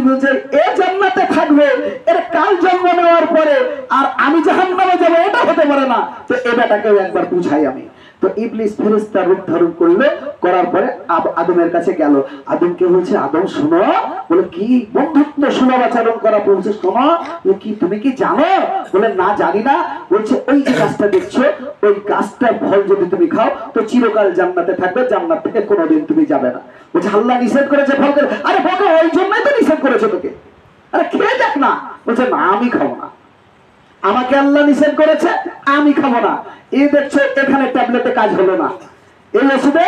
বলছে এ জান্নাতে থাকবে, এর কাল জন্ম নেওয়ার পরে আর আমি জাহান্নামে যাবো, এটা হতে পারে না। তো এ বেটাকে একবার বুঝাই আমি। তো ইবলিস ফেরেশতা রূপ ধারণ করলো, করার পরে আদমের কাছে গেল। আদমকে বলছে আদম শোনো, বলে কি বন্ধুত্ব সুলভ আচরণ করা, বলছে শোনো কি তুমি কি জানো? বলে না জানি না। বলছে ওই যে গাছটা দেখছো, ওই গাছটার ফল যদি তুমি খাও তো চিরকাল জান্নাতে থাকবে, জান্নাত থেকে কোনোদিন তুমি যাবে না। বলছে আল্লাহ নিষেধ করেছে ফল খেতে। আরে বকে ওই জন্যই তো নিষেধ করেছে তোকে, আরে খেয়ে দেখ না। বলছে না আমি খাবো না, আমাকে আল্লাহ নিষেধ করেছে, আমি খাবো না। এই দেখছো এখানে ট্যাবলেটে কাজ হলো না, এই ওষুধে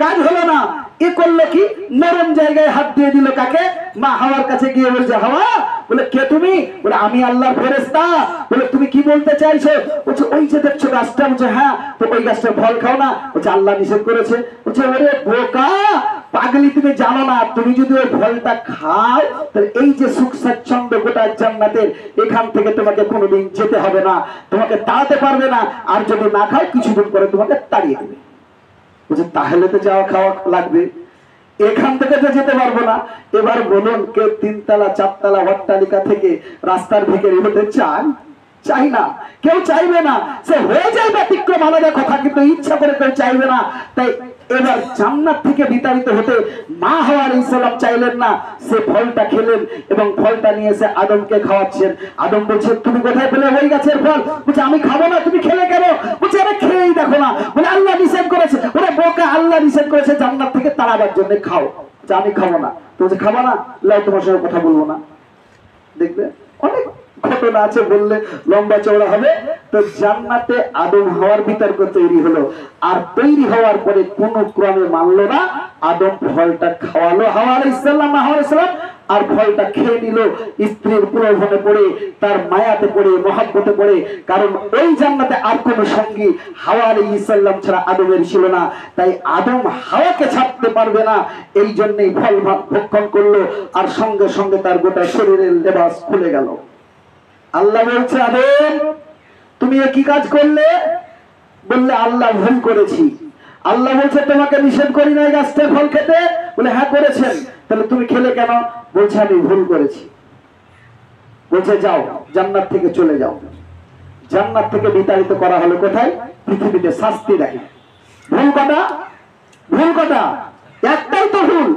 কাজ হলো না। এ করলো কি, নরম জায়গায় হাত দিয়ে দিল কাকে? মা হাওয়ার কাছে গিয়ে বলছে হাওয়া, বলে কে তুমি? বলে আমি আল্লাহর ফেরেশতা। বলে তুমি কি বলতে চাইছো? বলছে ওই যে দেখছো গাছটা। বলছে হ্যাঁ, তো ওই গাছটার ফল খাও না। বলছে আল্লাহ নিষেধ করেছে। বলছে ওরে বোকা পাগলি, তুমি জানো না, তুমি যদি ওই ফলটা খাও তাহলে এই যে সুখ স্বাচ্ছন্দ্য গোটা জান্নাতের, এখান থেকে তোমাকে কোনোদিন যেতে হবে না, তোমাকে তাড়াতে পারবে না। আর যদি না খাও কিছুদিন পরে তোমাকে তাড়িয়ে দেবে। বলছে তাহলে তো যাওয়া খাওয়া লাগবে, এখান থেকে তো যেতে পারবো না। এবার বলুন, কেউ 3তলা 4তলা অট্টালিকা থেকে রাস্তার ভিখারি হতে চায়? চাই না, কেউ চাইবে না। সে হয়ে যায় ব্যতিক্রম আলাদা কথা, কিন্তু ইচ্ছা করে কেউ চাইবে না। তাই এবার জান্নাত থেকে বিতাড়িত হতে মা হাওয়া আলাইহিস সালাম চাইলেন না, সে ফলটা খেলেন এবং ফলটা নিয়ে এসে আদমকে খাওয়াচ্ছেন। আদম বলছে তুমি কোথায় পেলে ওই গাছের ফল? বলছে আমি খাবো না, তুমি খেলে কেন? বলছে আরে খেয়েই দেখো না। বলে আল্লাহ নিষেধ করেছে। ওরে বোকা, আল্লাহ নিষেধ করেছে জান্নাত থেকে তাড়াবার জন্য, খাও। বলছে আমি খাবো না। তো বলছে খাবো না, লাও তোমার সঙ্গে কথা বলবো না। দেখবে অনেক ঘটনা আছে, বললে লম্বা চওড়া হবে। তো জান্নাতে আদম হাওয়ার বিতর্ক তৈরি হলো, আর তৈরি হওয়ার পরে কোন ক্রমে মানলো না। আদম ফলটা খাওয়ালো হাওয়া আলাইহিস সালাম, আর ফলটা খেয়ে নিল। স্ত্রীর প্রলোভনে পড়ে, তার মায়াতে পড়ে, মহব্বতে পড়ে। কারণ ওই জান্নাতে আর কোন সঙ্গী হাওয়া আলাইহিস সালাম ছাড়া আদমের ছিল না। তাই আদম হাওয়াকে ছাড়তে পারবে না, এই জন্যই ফল ভক্ষণ করলো। আর সঙ্গে সঙ্গে তার গোটা শরীরের লেবাস খুলে গেল। আল্লাহ বলছে আদম তুমি কি কাজ করলে? বললে আল্লাহ ভুল করেছি। আল্লাহ বলছে তোমাকে নিষেধ করি না গাছটার ফল খেতে? বলে হ্যাঁ করেছেন। তাহলে তুমি খেলে কেন? বলছে আমি ভুল করেছি। বলছে যাও জান্নাত থেকে চলে যাও। জান্নাত থেকে বিতাড়িত করা হলো কোথায়? পৃথিবীতে শাস্তি দেয়। ভুল কথা, ভুল কথা, একটাই তো ভুল।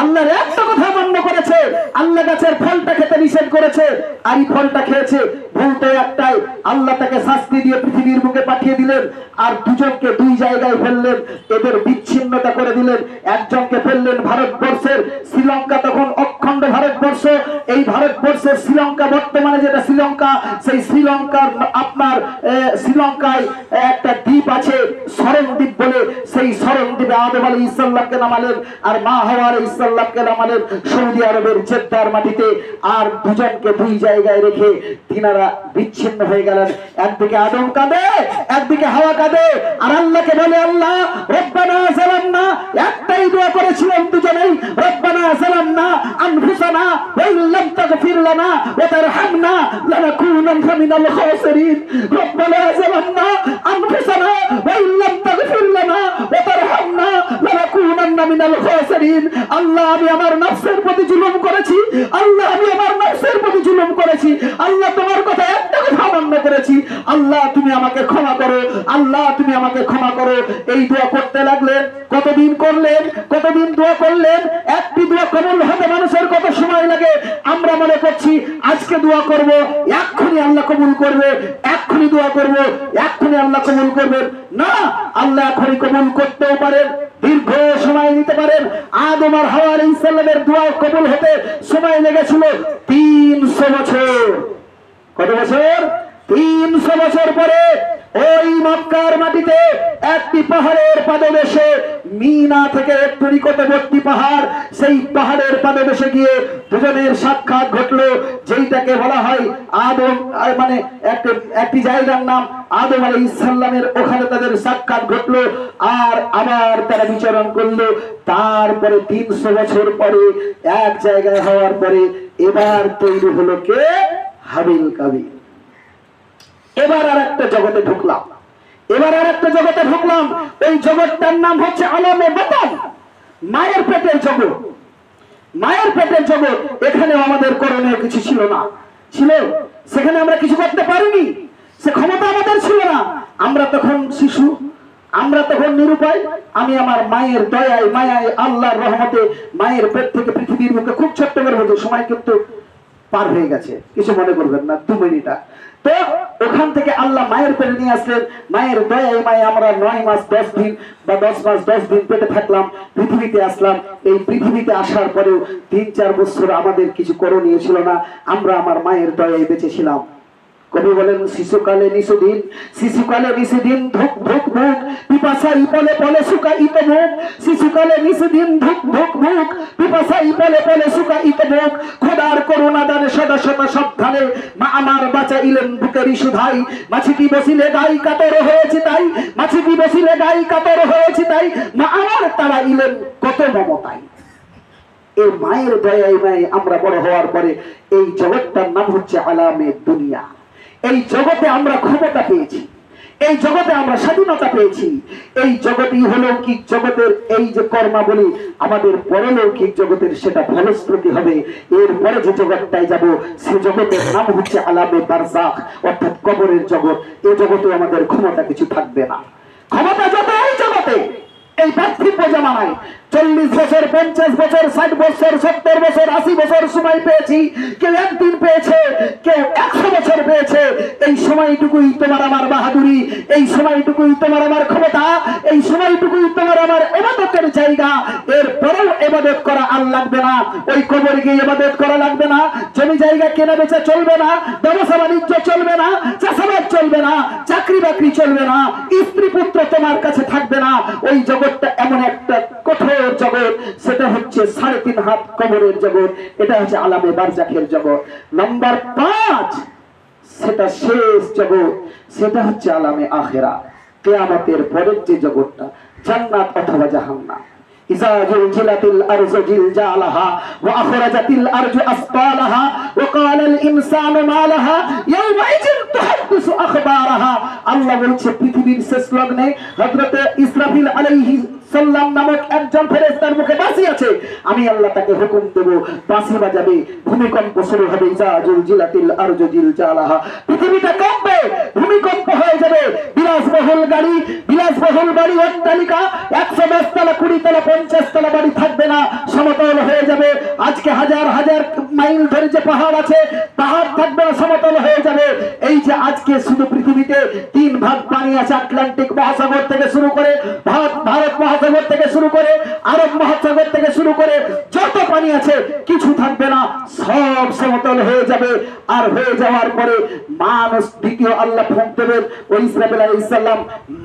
আল্লাহর একটা কথা মান্য করেছে, আল্লাহ গাছের ফলটা খেতে নিষেধ করেছে, আর এই ফলটা খেয়েছে। ভুল তো একটাই, আল্লাহ তাকে শাস্তি দিয়ে পৃথিবীর বুকে পাঠিয়ে দিলেন, আর দুজনকে দুই জায়গায় ফেললেন, এদের বিচ্ছিন্নতা করে দিলেন। একজনকে ফেললেন ভারতবর্ষের, শ্রীলঙ্কা তখন অখণ্ড ভারতবর্ষ। এই ভারতবর্ষের শ্রীলঙ্কা, বর্তমানে যেটা শ্রীলঙ্কা, সেই শ্রীলঙ্কার আপনার শ্রীলঙ্কায় একটা দ্বীপ আছে সরণ দ্বীপ বলে, সেই সরণ দ্বীপে আদম আলাইহিস সালামকে নামালেন, আর মা হাওয়া আলাইহিস সালামকে নামালেন সৌদি আরবের জেদ্দার মাটিতে। আর দুজনকে দুই জায়গায় রেখে তিনারা বিচ্ছিন্ন হয়ে গেলেন। একদিকে আদম কাঁদে, একদিকে হাওয়া কাঁদে, আর আল্লাহকে বলে আল্লাহ রব্বানা যালামনা, একটাই দোয়া করেছিলেন দুজনেই, রব্বানা যালামনা আনফুসানা ওয়া ইল্লাম তাগফির লানা ওয়া তারহামনা লানাকুনান্না মিনাল খাসিরিন। রব্বানা যালামনা আনফুসানা ওয়া ইল্লাম তাগফির লানা ওয়া তারহামনা লানাকুনান্না মিনাল খাসিরিন। আল্লাহ আমি আমার নফসের প্রতি জুলুম করেছি, আল্লাহ আমি আমার নফসের প্রতি জুলুম করেছি, আল্লাহ তোমার কথা একটা কথা অমান্য করেছি, আল্লাহ তুমি আমাকে ক্ষমা করো, আল্লাহ তুমি আমাকে ক্ষমা করো। এই দোয়া করতে লাগলেন। কতদিন করলেন, কতদিন দোয়া করলেন? একটি দোয়া কবুল হতে মানুষের কত সময় লাগে? আমরা মনে করছি আজকে দোয়া করব, এক্ষুনি আল্লাহ কবুল করবে, এক্ষুনি দোয়া করব, এক্ষুনি আল্লাহ কবুল করবেন। না, আল্লাহ এখনই কবুল করতেও পারেন, দীর্ঘ সময় নিতে পারেন। আদম আর হাওয়া আলাইহিস সালামের দোয়া কবুল হতে সময় লেগেছিল 300 বছর। কত বছর? 300 বছর পরে ওই মক্কার মাটিতে একটি পাহাড়ের পাদদেশে, মিনা থেকে একটু নিকটবর্তী পাহাড়, সেই পাহাড়ের পাদদেশে গিয়ে দুজনের সাক্ষাৎ ঘটলো, যেইটাকে বলা হয় আদম, মানে একটি জায়গার নাম আদম আলাইহিস সালামের, ওখানে তাদের সাক্ষাৎ ঘটলো। আর আবার তারা বিচরণ করলো। তারপরে 300 বছর পরে এক জায়গায় হওয়ার পরে এবার তৈরি হলো কে? হাবিল কাবিল। এবার আর একটা জগতে ঢুকলাম, ওই জগৎটার নাম হচ্ছে আলামে বাতান, মায়ের পেটের জগৎ। মায়ের পেটের জগৎ। এখানেও আমাদের করণীয় কিছু ছিল না, সেখানে আমরা কিছু করতে পারিনি, সে ক্ষমতা আমাদের ছিল না। আমরা তখন শিশু, আমরা তখন নিরুপায়। আমি আমার মায়ের দয়ায়, মায়ায়, আল্লাহর রহমতে মায়ের পেট থেকে পৃথিবীর মুখে খুব ছোট্ট করে হতো, সময় কিন্তু পার হয়ে গেছে, কিছু মনে করবেন না, 2 মিনিট। তো ওখান থেকে আল্লাহ মায়ের পেটে নিয়ে আসলেন, মায়ের দয়ায় মায়ে আমরা 9 মাস 10 দিন বা 10 মাস 10 দিন পেটে থাকলাম, পৃথিবীতে আসলাম। এই পৃথিবীতে আসার পরেও 3-4 বছর আমাদের কিছু করণীয় ছিল না, আমরা আমার মায়ের দয়ায় বেঁচেছিলাম। কবি বলেন, শিশুকালে নিষুদিন ধুক ধুক মুখ, পিপাসাই পলে পলে শুকাইত মুখ। শিশুকালে নিষুদিন ধুক ধুক মুখ, পিপাসাই পলে পলে শুকাইত মুখ। খোদার করুণা দানে সদা সদা সাবধানে মা আমার বাঁচাইলেন বুকেরই সুধাই। মাছিটি বসিলে গাই কাতর হয়েছে তাই, মাছিটি বসিলে গাই কাতর হয়েছে তাই, মা আমার তাড়াইলেন কত মমতাই। এই মায়ের দয়ায় মায়ে আমরা বড় হওয়ার পরে এই জগৎটার নাম হচ্ছে আলামে দুনিয়া। এই জগতে আমরা ক্ষমতা পেয়েছি, এই জগতে আমরা স্বাধীনতা পেয়েছি। এই জগৎই অলৌকিক জগতের এই যে কর্মাবলী আমাদের পরলৌকিক জগতের সেটা ফলশ্রুতি হবে। এরপরে যে জগৎটায় যাব সে জগতের নাম হচ্ছে আলামে বারজাখ, অর্থাৎ কবরের জগৎ। এই জগতে আমাদের ক্ষমতা কিছু থাকবে না। ক্ষমতা যত এই জগতে, এই পার্থিব জামানায় 40 বছর, 50 বছর, 60 বছর, 70 বছর, 80 বছর সময় পেয়েছি, কেউ 1 দিন পেয়েছে, কেউ 100 বছর পেয়েছে। এই সময়টুকুই তোমার আমার বাহাদুরি, এই সময়টুকুই তোমার আমার ক্ষমতা, এই সময়টুকুই তোমার আমার ইবাদতের জায়গা। এরপরেও ইবাদত করা আর লাগবে না, ওই কবরে গিয়ে ইবাদত করা লাগবে না, জমি জায়গা কেনা বেচা চলবে না, ব্যবসা বাণিজ্য চলবে না, চাষাবাদ চলবে না, চাকরি বাকরি চলবে না, স্ত্রী পুত্র তোমার কাছে থাকবে না। ওই জগৎটা এমন একটা কঠোর জগৎ, সেটা হচ্ছে 3.5 হাত কবরের জগৎ। এটা হচ্ছে আলামে বারজাখের জগৎ। নাম্বার 5, সেটা শেষ জগৎ, সেটা হচ্ছে আলামে আখিরা, কিয়ামতের পরের যে জগৎটা, জান্নাত অথবা জাহান্নাম। ইযা জুলজিলাতিল আরজু জিলজালাহা ওয়া আখরাজাতিল আরজু আসফালাহা ওয়া ক্বালাল ইনসানু মা লাহা ইয়াওমাইযিন তুহাদ্দিসু আখবারাহা। আল্লাহ বলছে পৃথিবীর শেষ লগ্নে হযরতে ইসরাফিল আলাইহিস সালাম নামক একজন ফেরেশতার মুখে বাঁশি আছে, আমি আল্লাহ তাকে হুকুম দেব, বাঁশি বাজাবে, ভূমিকম্প শুরু হবে। ইযা জুলজিলাতিল আরজু জিলজালাহা, পৃথিবীটা কাঁপবে, ভূমিকম্প হয়ে যাবে। বিলাসবহুল বাড়ি, অট্টালিকা, 110 তলা, 20 তলা, 50 তলা বাড়ি থাকবে না, সমতল হয়ে যাবে। আজকে হাজার হাজার মাইল ধরে যে পাহাড় আছে, পাহাড় থাকবে না, সমতল হয়ে যাবে। এই যে আজকে শুধু পৃথিবীতে 3 ভাগ পানি আছে, আটলান্টিক মহাসাগর থেকে শুরু করে, ভারত মহাসাগর থেকে শুরু করে, আরব মহাসাগর থেকে শুরু করে যত পানি আছে কিছু থাকবে না, সব সমতল হয়ে যাবে। আর হয়ে যাওয়ার পরে মানুষ দ্বিতীয় আল্লাহ ফোন দেবেন, ওই ইসরাফিল আলাইহিস সালাম,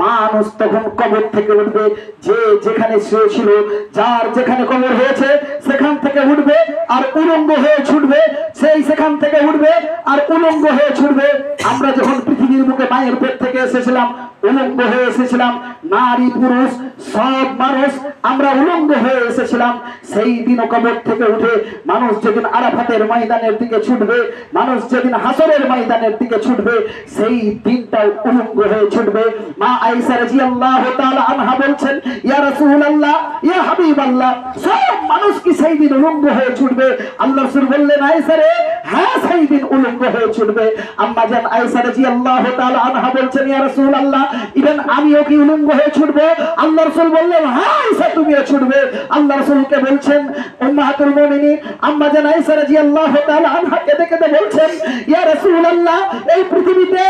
মানুষ তখন কবর থেকে উঠবে, যে যেখানে শুয়েছিল, যার যেখানে কবর হয়েছে সেখান থেকে উঠবে আর উলঙ্গ হয়ে ছুটবে, সেই সেখান থেকে উঠবে আর উলঙ্গ হয়ে ছুটবে। আমরা যখন পৃথিবীর বুকে মায়ের পেট থেকে এসেছিলাম, উলঙ্গ হয়ে এসেছিলাম, নারী পুরুষ সব মানুষ আমরা উলঙ্গ হয়ে এসেছিলাম। সেই দিন কবর থেকে উঠে মানুষ যেদিন আরাফাতের ময়দানের দিকে ছুটবে, মানুষ যেদিন হাসরের ময়দানের দিকে ছুটবে, সেই দিনটাও উলঙ্গ হয়ে ছুটবে। মা আয়েশা রাদিয়াল্লাহু তাআলা আনহা বলছেন, ইয়া রাসূলুল্লাহ, ইয়া হাবিবাল্লাহ, সব মানুষ কি সেই দিন উলঙ্গ হয়ে ছুটবে? আল্লাহ রাসূল বললেন, আয়েশা রে, হ্যাঁ সেই দিন উলঙ্গ হয়ে ছুটবে। আম্মা জান আয়েশা রাদিয়াল্লাহু তাআলা আনহা বলছেন, ইয়া রাসূলুল্লাহ, ইভেন আমিও কি উলঙ্গ হয়ে ছুটবো? আল্লাহ রাসূল বললেন, হ্যাঁ আয়েশা তুমিও ছুটবে। আল্লাহ রাসূলকে বলছেন, উম্মাহাতুল মুমিনিন আম্মা জান আয়েশা রাদিয়াল্লাহু তাআলা আনহা কেঁদে কেঁদে বলছেন, ইয়া রাসূলুল্লাহ, এই পৃথিবীতে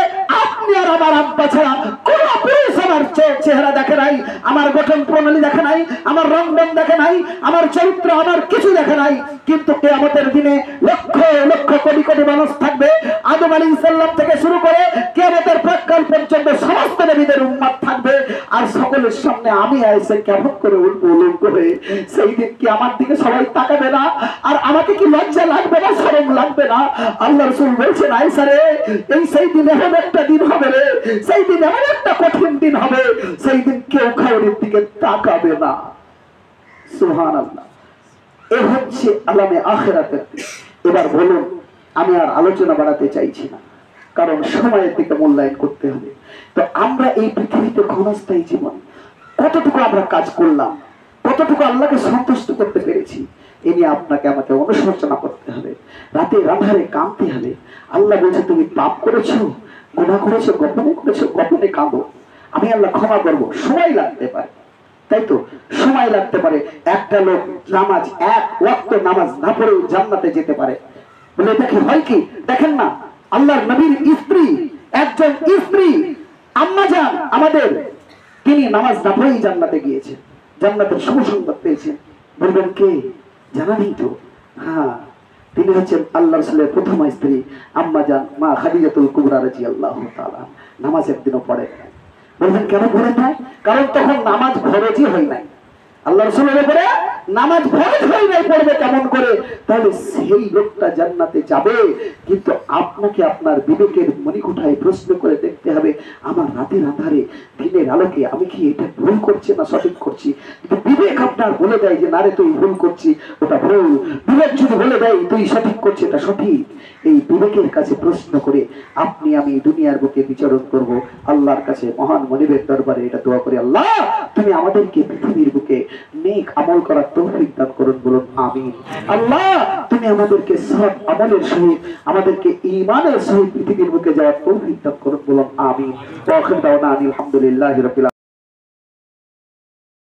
আপনি আর আমার আব্বা ছাড়া কোন পুরুষ আমার চেহারা দেখে নাই, আমার গঠন প্রণালী দেখে নাই, আমার রংঢং দেখে নাই, আমার চরিত্র, আমার কিছু দেখে নাই। কিন্তু কিয়ামতের দিনে লক্ষ লক্ষ কোটি কোটি মানুষ থাকবে, আদম আলাইহিস সালাম থেকে শুরু করে কিয়ামতের প্রাক্কাল পর্যন্ত সমস্ত নবীদের উম্মত থাকবে। আর সকলের সামনে আমি আইসে কেমন করে উঠবো উলঙ্গ হয়ে। সেই দিন কি আমার দিকে সবাই তাকাবে না? আর আমাকে কি লজ্জা লাগবে না, শরম লাগবে না? আল্লাহ রাসূল বলছেন, আয়েশা রে, এই সেই দিন এমন একটা দিন হবে রে, সেই দিন এমন একটা কঠিন দিন হবে, সেই দিন কেউ কারোর দিকে তাকাবে না। সুবহানাল্লাহ। এই হচ্ছে আলামে আখিরাতের। এবার বলুন, আমি আর আলোচনা বাড়াতে চাইছি না, কারণ সময়ের দিকে মূল্যায়ন করতে হবে। তো আমরা এই পৃথিবীতে ক্ষণস্থায়ী জীবন, কতটুকু আমরা কাজ করলাম, কতটুকু আল্লাহকে সন্তুষ্ট করতে পেরেছি, এ নিয়ে আপনাকে আমাকে অনুশোচনা করতে হবে। রাতে আঁধারে কাঁদতে হবে। আল্লাহ বলছে, তুমি পাপ করেছো, গুনাহ করেছো, গোপনে করেছো, গোপনে কাঁদো, আমি আল্লাহ ক্ষমা করবো। সময় লাগতে পারে, তাই তো, সময় লাগতে পারে। একটা লোক নামাজ, এক ওয়াক্ত নামাজ না পড়েও জান্নাতে যেতে পারে বলে দেখে হয় কি? দেখেন না, আল্লাহর নবীর স্ত্রী, একজন স্ত্রী আম্মা জান আমাদের, তিনি নামাজ না পড়েই জান্নাতে গিয়েছেন, জান্নাতের সুসংবাদ পেয়েছেন। বলবেন কে? জানা নেই তো? হ্যাঁ, তিনি হচ্ছেন আল্লাহ রাসূলের প্রথম স্ত্রী আম্মা জান মা খাদিজাতুল কুবরা রাদিয়াল্লাহু তাআলা। নামাজ একদিনও পড়ে না। বলবেন কেন পড়ে নাই? কারণ তখন নামাজ ফরজই হয় নাই। আল্লাহ রাসূলের উপরে নামাজ ফরজ হয় নাই, পড়বে কেমন করে? তাহলে সেই লোকটা জান্নাতে যাবে। কিন্তু আপনাকে আপনার বিবেকের মণিকোঠায় প্রশ্ন করে দেখতে হবে, আমার রাতের আঁধারে দিনের আলোকে আমি কি এটা ভুল করছি না সঠিক করছি? বিবেক আপনার বলে দেয় যে না রে, তুই ভুল করছিস, ওটা ভুল। বিবেক যদি বলে দেয় তুই সঠিক করছিস, এটা সঠিক। এই বিবেকের কাছে প্রশ্ন করে আপনি আমি দুনিয়ার বুকে বিচরণ করব। আল্লাহর কাছে মহান মনিবের দরবারে এটা দোয়া করি, আল্লাহ তুমি আমাদেরকে পৃথিবীর বুকে নেক আমল করার তৌফিক দান করুন, বলুন আমিন। আল্লাহ তুমি আমাদেরকে সৎ আমলের সহিত, আমাদেরকে ঈমানের সহিত পৃথিবীর বুকে যাওয়ার তৌফিক দান করুন, বলুন আমিন। ওয়া আখিরু দাওয়ানা আলহামদুলিল্লাহি রাব্বিল